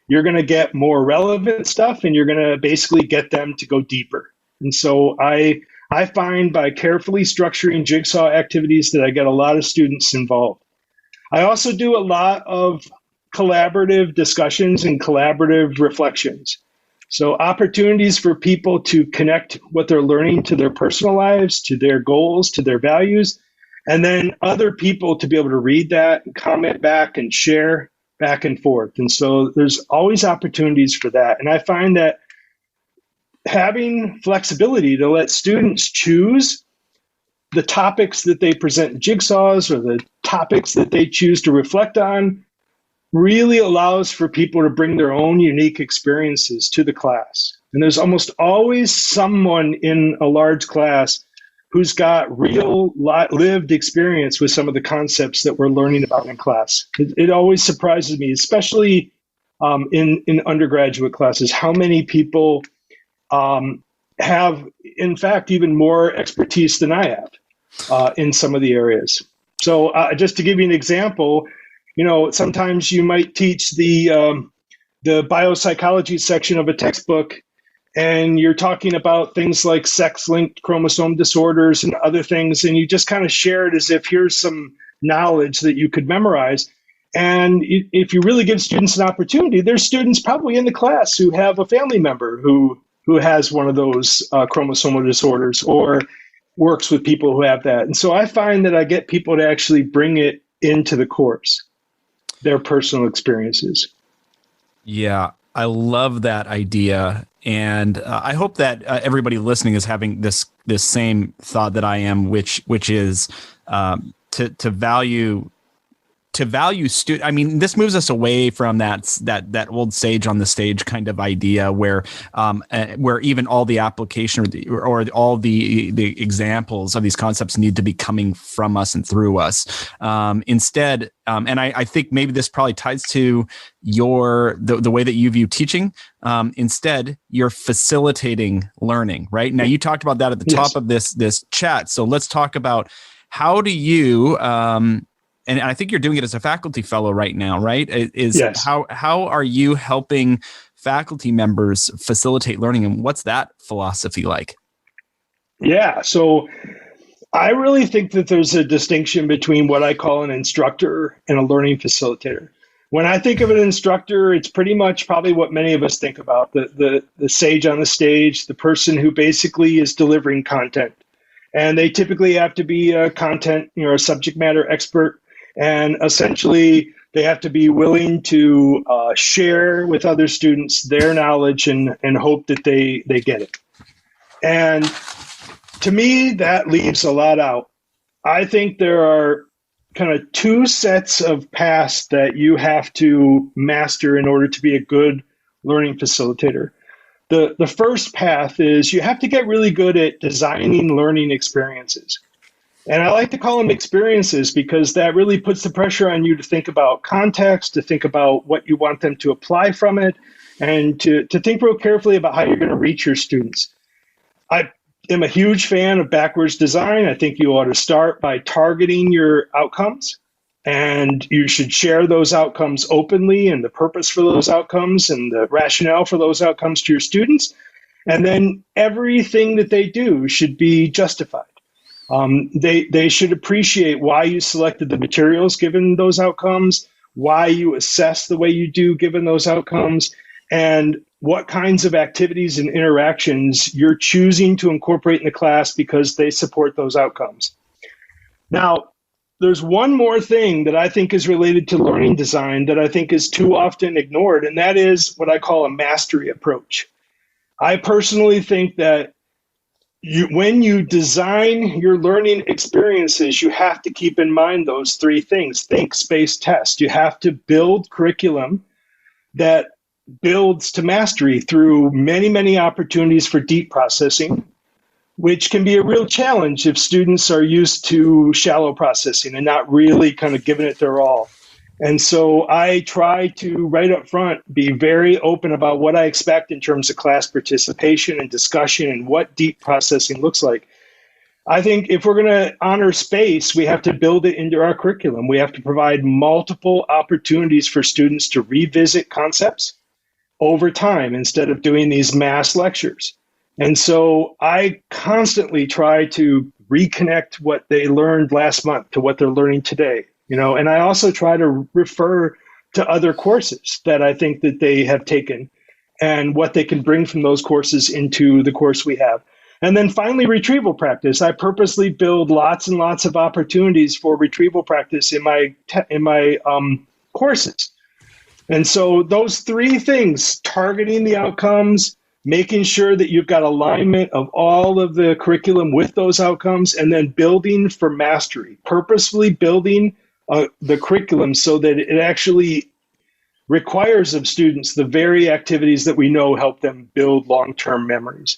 you're going to get more relevant stuff, and you're going to basically get them to go deeper. And so I find by carefully structuring jigsaw activities that I get a lot of students involved. I also do a lot of collaborative discussions and collaborative reflections. So opportunities for people to connect what they're learning to their personal lives, to their goals, to their values, and then other people to be able to read that and comment back and share back and forth. And so there's always opportunities for that. And I find that having flexibility to let students choose the topics that they present in jigsaws or the topics that they choose to reflect on really allows for people to bring their own unique experiences to the class. And there's almost always someone in a large class who's got real lived experience with some of the concepts that we're learning about in class. It always surprises me, especially in undergraduate classes, how many people have, in fact, even more expertise than I have in some of the areas. So just to give you an example, sometimes you might teach the biopsychology section of a textbook, and you're talking about things like sex-linked chromosome disorders and other things, and you just kind of share it as if here's some knowledge that you could memorize. And if you really give students an opportunity, there's students probably in the class who have a family member who has one of those chromosomal disorders or works with people who have that. And so I find that I get people to actually bring it into the course, their personal experiences. Yeah. I love that idea, and I hope that everybody listening is having this same thought that I am, which is to value I mean, this moves us away from that old sage on the stage kind of idea where even all the application or all the examples of these concepts need to be coming from us and through us. Instead, and I think maybe this probably ties to the way that you view teaching. Instead, you're facilitating learning, right? Now, you talked about that at the top of this chat. So let's talk about how do you and I think you're doing it as a faculty fellow right now, right? How are you helping faculty members facilitate learning, and what's that philosophy like? Yeah, so I really think that there's a distinction between what I call an instructor and a learning facilitator. When I think of an instructor, it's pretty much probably what many of us think about, the sage on the stage, the person who basically is delivering content. And they typically have to be a subject matter expert. And essentially, they have to be willing to share with other students their knowledge and hope that they get it. And to me, that leaves a lot out. I think there are kind of two sets of paths that you have to master in order to be a good learning facilitator. The first path is you have to get really good at designing learning experiences. And I like to call them experiences because that really puts the pressure on you to think about context, to think about what you want them to apply from it, and to think real carefully about how you're going to reach your students. I am a huge fan of backwards design. I think you ought to start by targeting your outcomes, and you should share those outcomes openly and the purpose for those outcomes and the rationale for those outcomes to your students. And then everything that they do should be justified. They should appreciate why you selected the materials given those outcomes, why you assess the way you do given those outcomes, and what kinds of activities and interactions you're choosing to incorporate in the class because they support those outcomes. Now, there's one more thing that I think is related to learning design that I think is too often ignored, and that is what I call a mastery approach. I personally think that when you design your learning experiences, you have to keep in mind those three things: think, space, test. You have to build curriculum that builds to mastery through many, many opportunities for deep processing, which can be a real challenge if students are used to shallow processing and not really kind of giving it their all. And so I try to, right up front, be very open about what I expect in terms of class participation and discussion and what deep processing looks like. I think if we're going to honor space, we have to build it into our curriculum. We have to provide multiple opportunities for students to revisit concepts over time instead of doing these mass lectures. And so I constantly try to reconnect what they learned last month to what they're learning today. And I also try to refer to other courses that I think that they have taken and what they can bring from those courses into the course we have. And then finally, retrieval practice. I purposely build lots and lots of opportunities for retrieval practice in my courses. And so those three things: targeting the outcomes, making sure that you've got alignment of all of the curriculum with those outcomes, and then building for mastery, purposefully building the curriculum so that it actually requires of students the very activities that we know help them build long-term memories.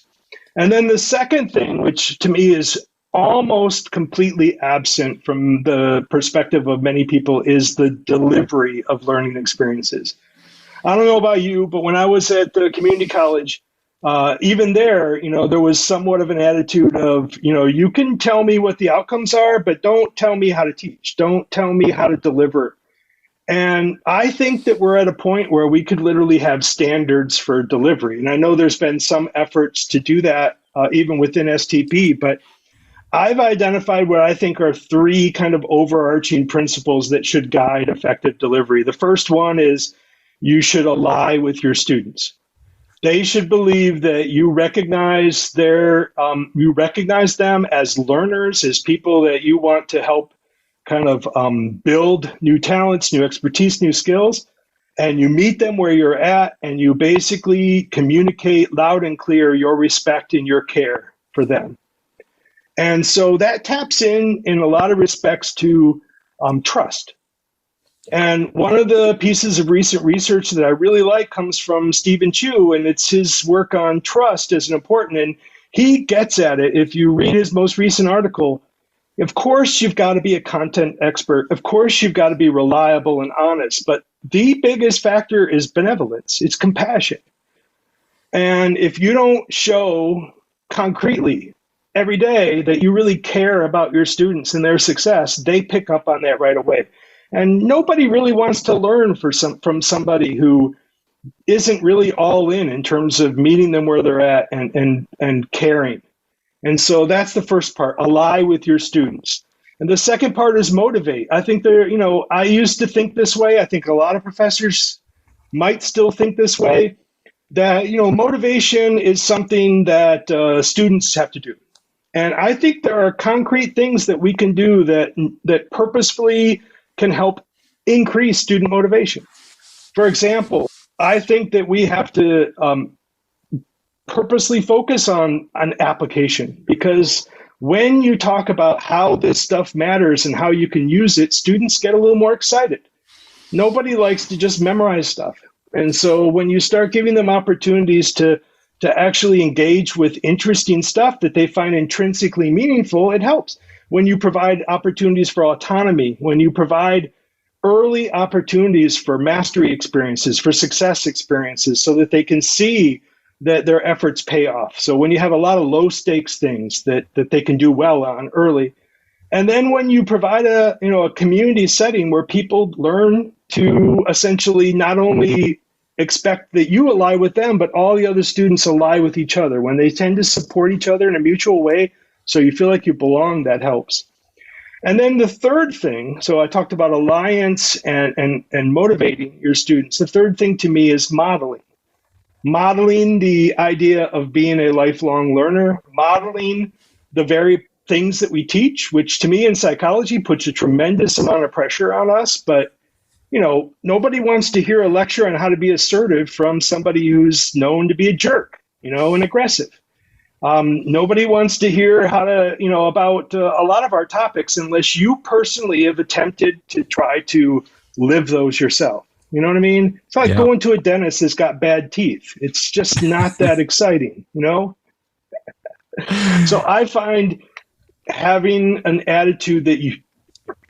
And then the second thing, which to me is almost completely absent from the perspective of many people, is the delivery of learning experiences. I don't know about you, but when I was at the community college, even there, there was somewhat of an attitude of, you can tell me what the outcomes are, but don't tell me how to teach. Don't tell me how to deliver. And I think that we're at a point where we could literally have standards for delivery. And I know there's been some efforts to do that even within STP, but I've identified what I think are three kind of overarching principles that should guide effective delivery. The first one is you should ally with your students. They should believe that you recognize them as learners, as people that you want to help kind of build new talents, new expertise, new skills. and you meet them where you're at, and you basically communicate loud and clear your respect and your care for them. And so that taps in a lot of respects to trust. And one of the pieces of recent research that I really like comes from Stephen Chu, and it's his work on trust as an important, and he gets at it. If you read his most recent article, of course, you've got to be a content expert. Of course, you've got to be reliable and honest. But the biggest factor is benevolence. It's compassion. And if you don't show concretely every day that you really care about your students and their success, they pick up on that right away. And nobody really wants to learn from somebody who isn't really all in terms of meeting them where they're at and caring. And so that's the first part, ally with your students. And the second part is motivate. I think I used to think this way. I think a lot of professors might still think this way, that, motivation is something that students have to do. And I think there are concrete things that we can do that purposefully can help increase student motivation. For example, I think that we have to purposely focus on an application, because when you talk about how this stuff matters and how you can use it, students get a little more excited. Nobody likes to just memorize stuff. And so when you start giving them opportunities to actually engage with interesting stuff that they find intrinsically meaningful, it helps. When you provide opportunities for autonomy, when you provide early opportunities for mastery experiences, for success experiences, so that they can see that their efforts pay off. So when you have a lot of low stakes things that they can do well on early, and then when you provide a community setting where people learn to essentially not only expect that you ally with them, but all the other students ally with each other, when they tend to support each other in a mutual way, so you feel like you belong, that helps. And then the third thing, so I talked about alliance and motivating your students. The third thing to me is modeling. Modeling the idea of being a lifelong learner, modeling the very things that we teach, which to me in psychology puts a tremendous amount of pressure on us. But, nobody wants to hear a lecture on how to be assertive from somebody who's known to be a jerk, and aggressive. Nobody wants to hear how to, about a lot of our topics unless you personally have attempted to try to live those yourself. You know what I mean? It's like going to a dentist that's got bad teeth. It's just not that exciting, So I find having an attitude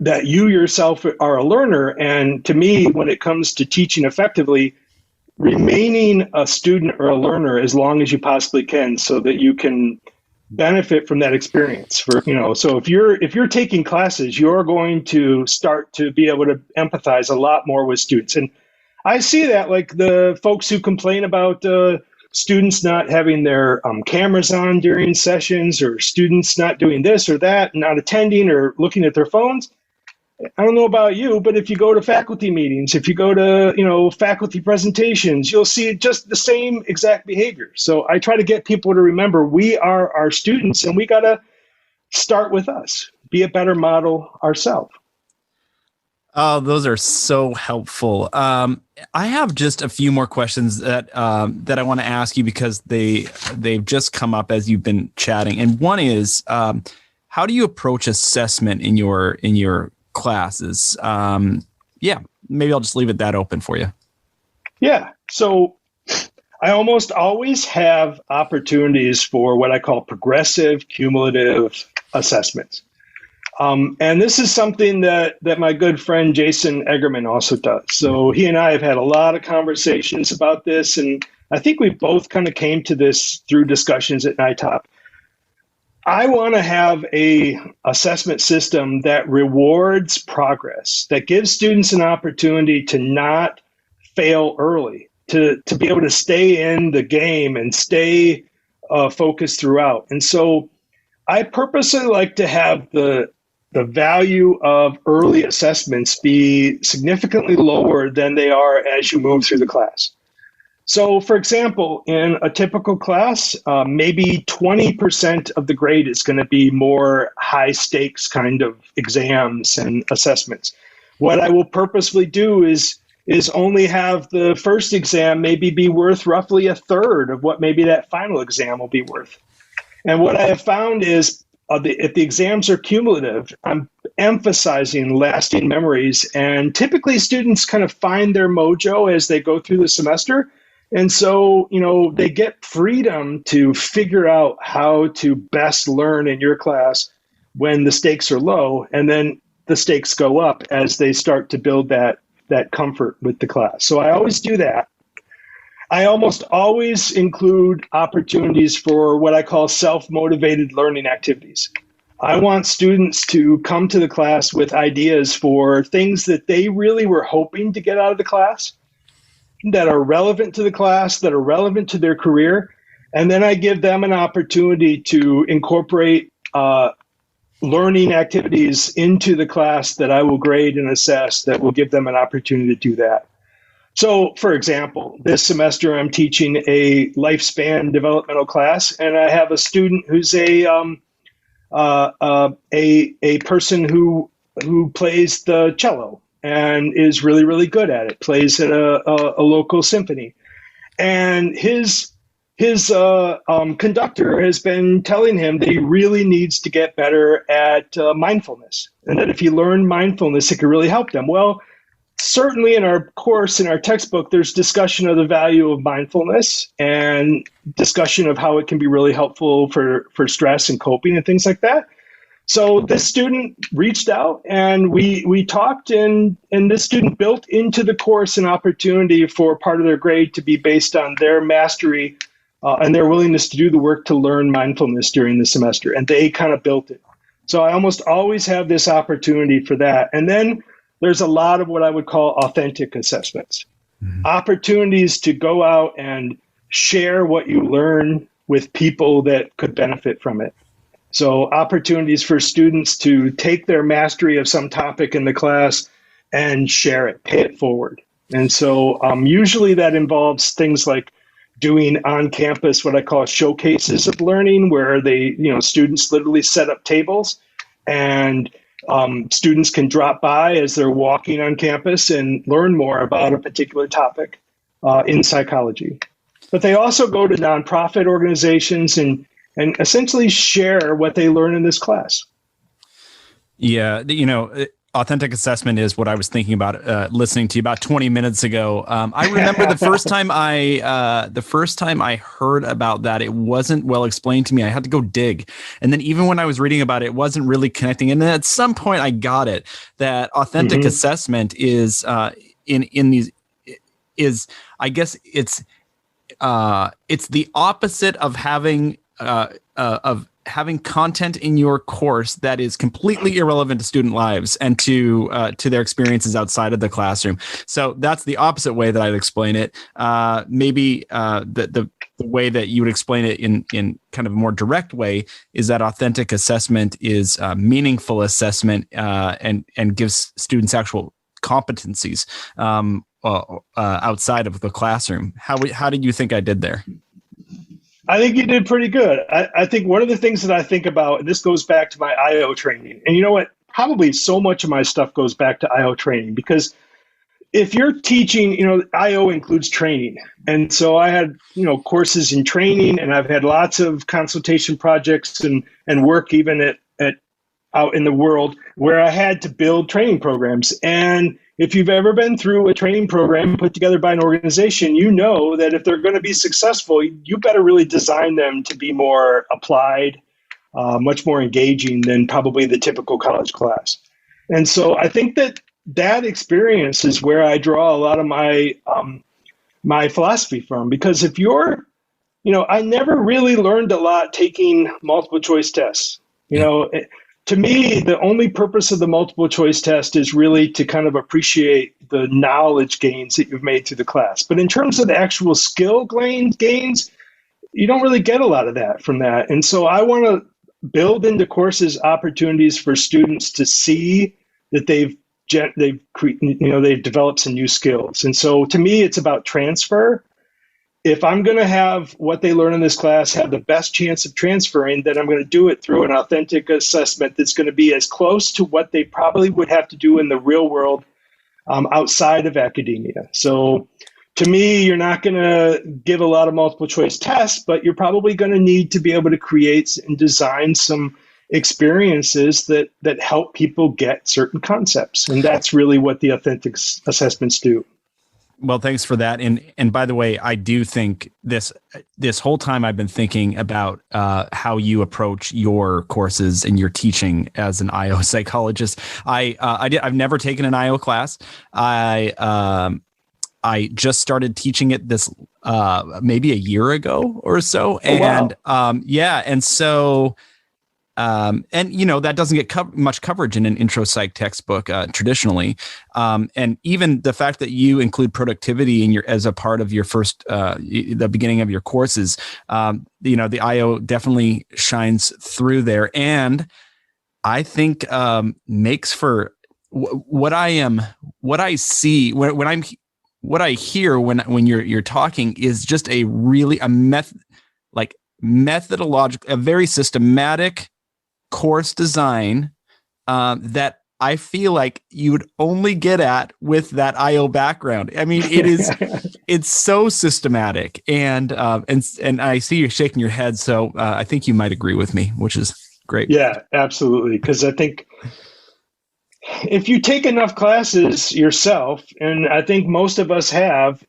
that you yourself are a learner, and to me, when it comes to teaching effectively, remaining a student or a learner as long as you possibly can, so that you can benefit from that experience. So if you're taking classes, you're going to start to be able to empathize a lot more with students. And I see that, like the folks who complain about students not having their cameras on during sessions, or students not doing this or that, not attending or looking at their phones. I don't know about you, but if you go to faculty meetings, if you go to, faculty presentations, you'll see just the same exact behavior. So I try to get people to remember we are our students, and we got to start with us, be a better model ourselves. Oh, those are so helpful. I have just a few more questions that I want to ask you, because they've just come up as you've been chatting. And one is, how do you approach assessment in your classes? Maybe I'll just leave it that open for you. Yeah. So I almost always have opportunities for what I call progressive cumulative assessments. And this is something that my good friend Jason Eggerman also does. So he and I have had a lot of conversations about this, and I think we both kind of came to this through discussions at NITOP. I want to have a assessment system that rewards progress, that gives students an opportunity to not fail early, to be able to stay in the game and stay focused throughout. And so I purposely like to have the value of early assessments be significantly lower than they are as you move through the class. So, for example, in a typical class, maybe 20% of the grade is going to be more high stakes kind of exams and assessments. What I will purposely do is is only have the first exam maybe be worth roughly a third of what maybe that final exam will be worth. And what I have found is if the exams are cumulative, I'm emphasizing lasting memories. And typically students kind of find their mojo as they go through the semester. And so, they get freedom to figure out how to best learn in your class when the stakes are low. And then the stakes go up as they start to build that comfort with the class. So I always do that. I almost always include opportunities for what I call self-motivated learning activities. I want students to come to the class with ideas for things that they really were hoping to get out of the class, that are relevant to the class, that are relevant to their career. And then I give them an opportunity to incorporate learning activities into the class that I will grade and assess that will give them an opportunity to do that. So, for example, this semester I'm teaching a lifespan developmental class, and I have a student who's a person who plays the cello and is really, really good at it. Plays at a local symphony, and his conductor has been telling him that he really needs to get better at mindfulness, and that if he learned mindfulness, it could really help them. Well, certainly in our course, in our textbook, there's discussion of the value of mindfulness and discussion of how it can be really helpful for stress and coping and things like that. So this student reached out and we talked, and this student built into the course an opportunity for part of their grade to be based on their mastery and their willingness to do the work to learn mindfulness during the semester. And they kind of built it. So I almost always have this opportunity for that. And then there's a lot of what I would call authentic assessments, opportunities to go out and share what you learn with people that could benefit from it. So opportunities for students to take their mastery of some topic in the class and share it, pay it forward. And so usually that involves things like doing on campus what I call showcases of learning, where students literally set up tables and students can drop by as they're walking on campus and learn more about a particular topic in psychology. But they also go to nonprofit organizations and essentially share what they learn in this class. Yeah, authentic assessment is what I was thinking about listening to you about 20 minutes ago. I remember the first time I heard about that, it wasn't well explained to me. I had to go dig. And then even when I was reading about it, it wasn't really connecting. And then at some point I got it, that authentic assessment is I guess it's the opposite of having content in your course that is completely irrelevant to student lives and to their experiences outside of the classroom. So that's the opposite way that I'd explain it. Maybe the way that you would explain it in kind of a more direct way is that authentic assessment is meaningful assessment and gives students actual competencies outside of the classroom. How did you think I did there? I think you did pretty good. I think one of the things that I think about, and this goes back to my IO training, and you know what? Probably so much of my stuff goes back to IO training, because if you're teaching, IO includes training. And so I had, courses in training, and I've had lots of consultation projects and work even at out in the world where I had to build training programs. And if you've ever been through a training program put together by an organization, you know that if they're going to be successful, you better really design them to be more applied, much more engaging than probably the typical college class. And so I think that experience is where I draw a lot of my philosophy from, because if you're, I never really learned a lot taking multiple choice tests. To me, the only purpose of the multiple choice test is really to kind of appreciate the knowledge gains that you've made through the class. But in terms of the actual skill gains, you don't really get a lot of that from that. And so I want to build into courses opportunities for students to see that they've developed some new skills. And so to me, it's about transfer. If I'm going to have what they learn in this class have the best chance of transferring, then I'm going to do it through an authentic assessment that's going to be as close to what they probably would have to do in the real world outside of academia. So to me, you're not going to give a lot of multiple choice tests, but you're probably going to need to be able to create and design some experiences that help people get certain concepts. And that's really what the authentic assessments do. Well, thanks for that. And by the way, I do think this whole time I've been thinking about how you approach your courses and your teaching as an IO psychologist. I've never taken an IO class. I just started teaching it this maybe a year ago or so, and and so. And that doesn't get much coverage in an intro psych textbook traditionally, and even the fact that you include productivity as a part of your first the beginning of your courses, the IO definitely shines through there, and I think makes for what I hear when you're talking is just a methodological, a very systematic course design that I feel like you would only get at with that IO background. I mean, it's so systematic, and I see you shaking your head, so I think you might agree with me, which is great. Yeah, absolutely. Because I think if you take enough classes yourself, and I think most of us have,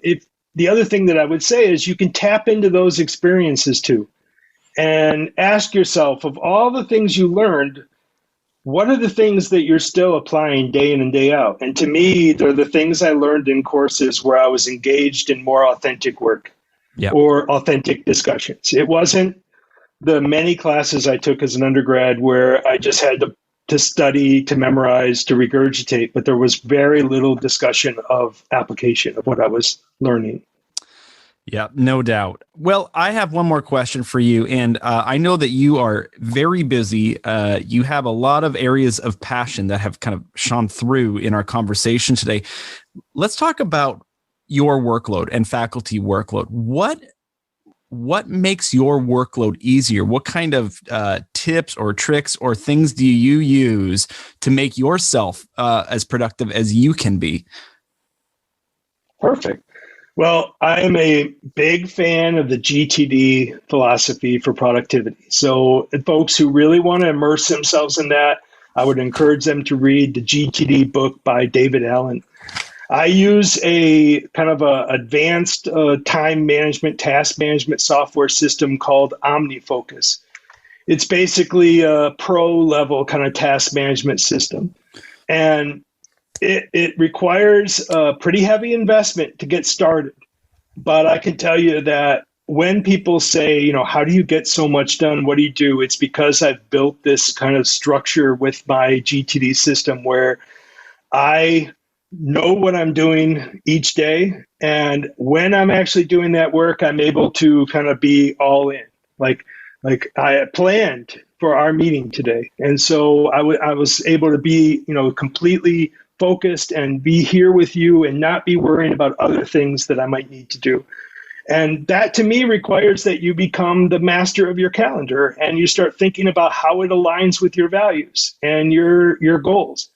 the other thing that I would say is you can tap into those experiences too. And ask yourself, of all the things you learned, what are the things that you're still applying day in and day out? And to me, they're the things I learned in courses where I was engaged in more authentic work or authentic discussions. It wasn't the many classes I took as an undergrad where I just had to study, to memorize, to regurgitate, but there was very little discussion of application of what I was learning. Yeah, no doubt. Well, I have one more question for you, and I know that you are very busy. You have a lot of areas of passion that have kind of shone through in our conversation today. Let's talk about your workload and faculty workload. What makes your workload easier? What kind of tips or tricks or things do you use to make yourself as productive as you can be? Perfect. Well, I am a big fan of the GTD philosophy for productivity. So folks who really want to immerse themselves in that, I would encourage them to read the GTD book by David Allen. I use a kind of a advanced time management, task management software system called OmniFocus. It's basically a pro level kind of task management system. And it requires a pretty heavy investment to get started. But I can tell you that when people say, how do you get so much done? What do you do? It's because I've built this kind of structure with my GTD system where I know what I'm doing each day. And when I'm actually doing that work, I'm able to kind of be all in. Like I planned for our meeting today. And so I was able to be, completely focused and be here with you and not be worrying about other things that I might need to do. And that to me requires that you become the master of your calendar and you start thinking about how it aligns with your values and your goals.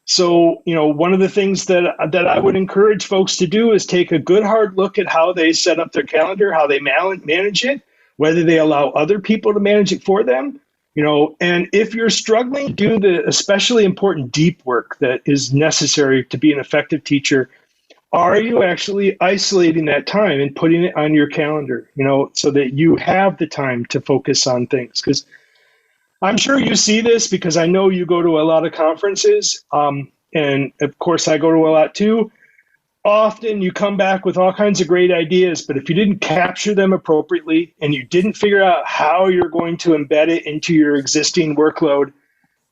So, one of the things that I would encourage folks to do is take a good hard look at how they set up their calendar, how they manage it, whether they allow other people to manage it for them. And if you're struggling, do the especially important deep work that is necessary to be an effective teacher. Are you actually isolating that time and putting it on your calendar, so that you have the time to focus on things? Because I'm sure you see this because I know you go to a lot of conferences. And of course, I go to a lot too. Often you come back with all kinds of great ideas, but if you didn't capture them appropriately and you didn't figure out how you're going to embed it into your existing workload,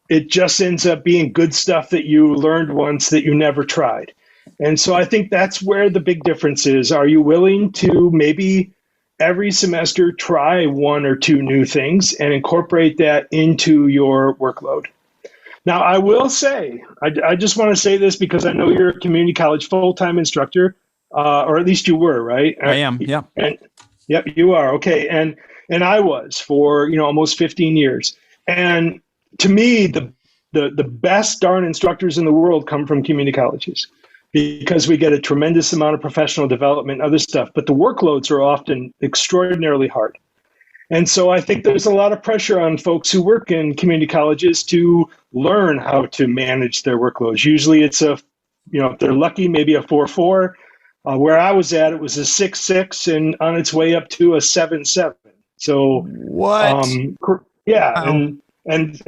it just ends up being good stuff that you learned once that you never tried. And so I think that's where the big difference is. Are you willing to maybe every semester try one or two new things and incorporate that into your workload? Now, I will say, I just want to say this because I know you're a community college full-time instructor, or at least you were, right? I am, yeah. And yep, you are. Okay. And I was for, almost 15 years. And to me, the best darn instructors in the world come from community colleges. because we get a tremendous amount of professional development and other stuff, but the workloads are often extraordinarily hard. And so I think there's a lot of pressure on folks who work in community colleges to learn how to manage their workloads. Usually it's if they're lucky, maybe a 4.4. Where I was at, it was a 6.6 and on its way up to a 7.7. So what? Yeah. Wow. And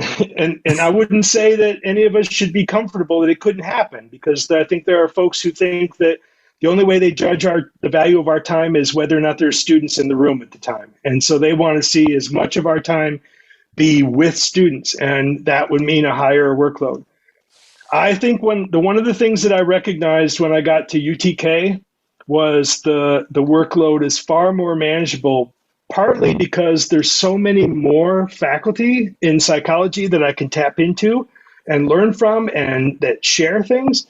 I wouldn't say that any of us should be comfortable that it couldn't happen, because I think there are folks who think that the only way they judge the value of our time is whether or not there's students in the room at the time. And so they want to see as much of our time be with students, and that would mean a higher workload. I think one of the things that I recognized when I got to UTK was the workload is far more manageable, partly because there's so many more faculty in psychology that I can tap into and learn from and that share things.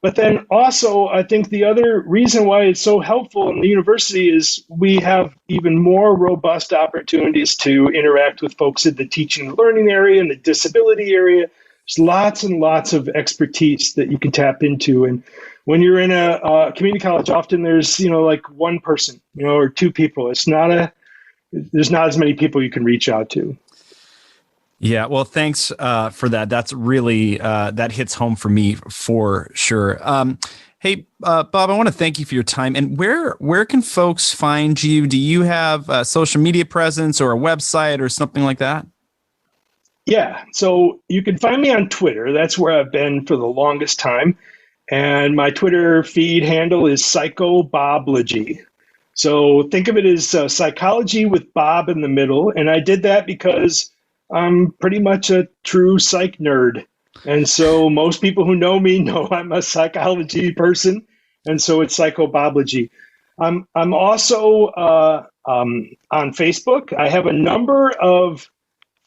But then also, I think the other reason why it's so helpful in the university is we have even more robust opportunities to interact with folks in the teaching and learning area and the disability area. There's lots and lots of expertise that you can tap into. And when you're in a community college, often there's, like one person, or two people. There's not as many people you can reach out to. Yeah, well, thanks for that. That's really, that hits home for me for sure. Hey, Bob, I want to thank you for your time. And where can folks find you? Do you have a social media presence or a website or something like that? Yeah, so you can find me on Twitter. That's where I've been for the longest time. And my Twitter feed handle is psychoboblogy. So think of it as psychology with Bob in the middle. And I did that because I'm pretty much a true psych nerd. And so most people who know me know I'm a psychology person. And so it's psychoboblogy. I'm also on Facebook. I have a number of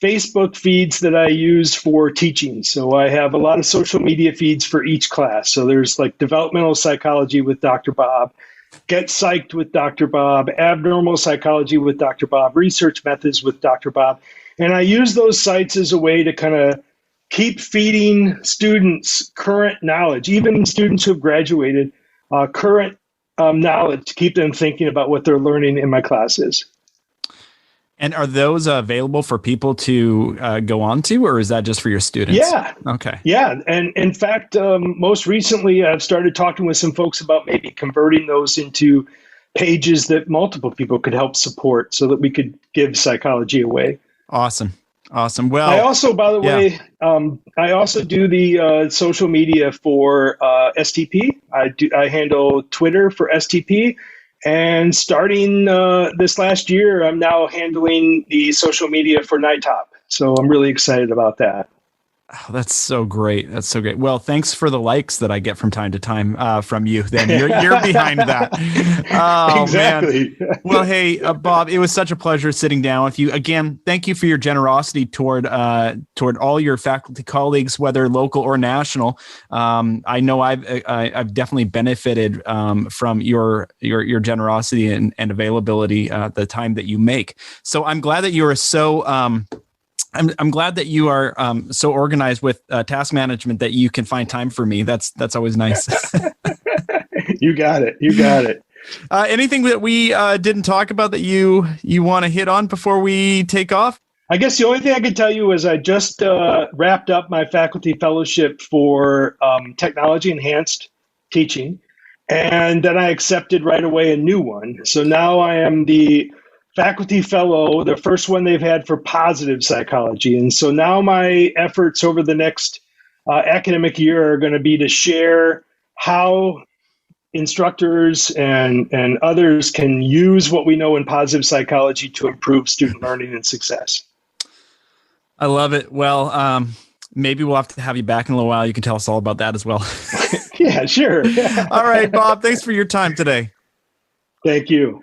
Facebook feeds that I use for teaching. So I have a lot of social media feeds for each class. So there's like developmental psychology with Dr. Bob, Get Psyched with Dr. Bob, Abnormal Psychology with Dr. Bob, Research Methods with Dr. Bob. And I use those sites as a way to kind of keep feeding students current knowledge, even students who have graduated, current knowledge, to keep them thinking about what they're learning in my classes. And are those available for people to go on to, or is that just for your students? Yeah. Okay. Yeah. And in fact, most recently, I've started talking with some folks about maybe converting those into pages that multiple people could help support so that we could give psychology away. Awesome. Well, I also, by the way, I also do the social media for STP. I handle Twitter for STP. And starting this last year, I'm now handling the social media for Nighttop. So I'm really excited about that. Oh, that's so great. Well, thanks for the likes that I get from time to time from you. Then you're behind that. Oh, exactly. Man. Well, hey, Bob, it was such a pleasure sitting down with you again. Thank you for your generosity toward all your faculty colleagues, whether local or national. I know I've definitely benefited from your generosity and availability, the time that you make. So I'm glad that you are so. I'm glad that you are so organized with task management that you can find time for me. That's always nice. You got it. Anything that we didn't talk about that you want to hit on before we take off? I guess the only thing I can tell you is I just wrapped up my faculty fellowship for technology enhanced teaching, and then I accepted right away a new one. So now I am the faculty fellow, the first one they've had for positive psychology. And so now my efforts over the next academic year are going to be to share how instructors and others can use what we know in positive psychology to improve student learning and success. I love it. Well, maybe we'll have to have you back in a little while. You can tell us all about that as well. Yeah, sure. All right, Bob, thanks for your time today. Thank you.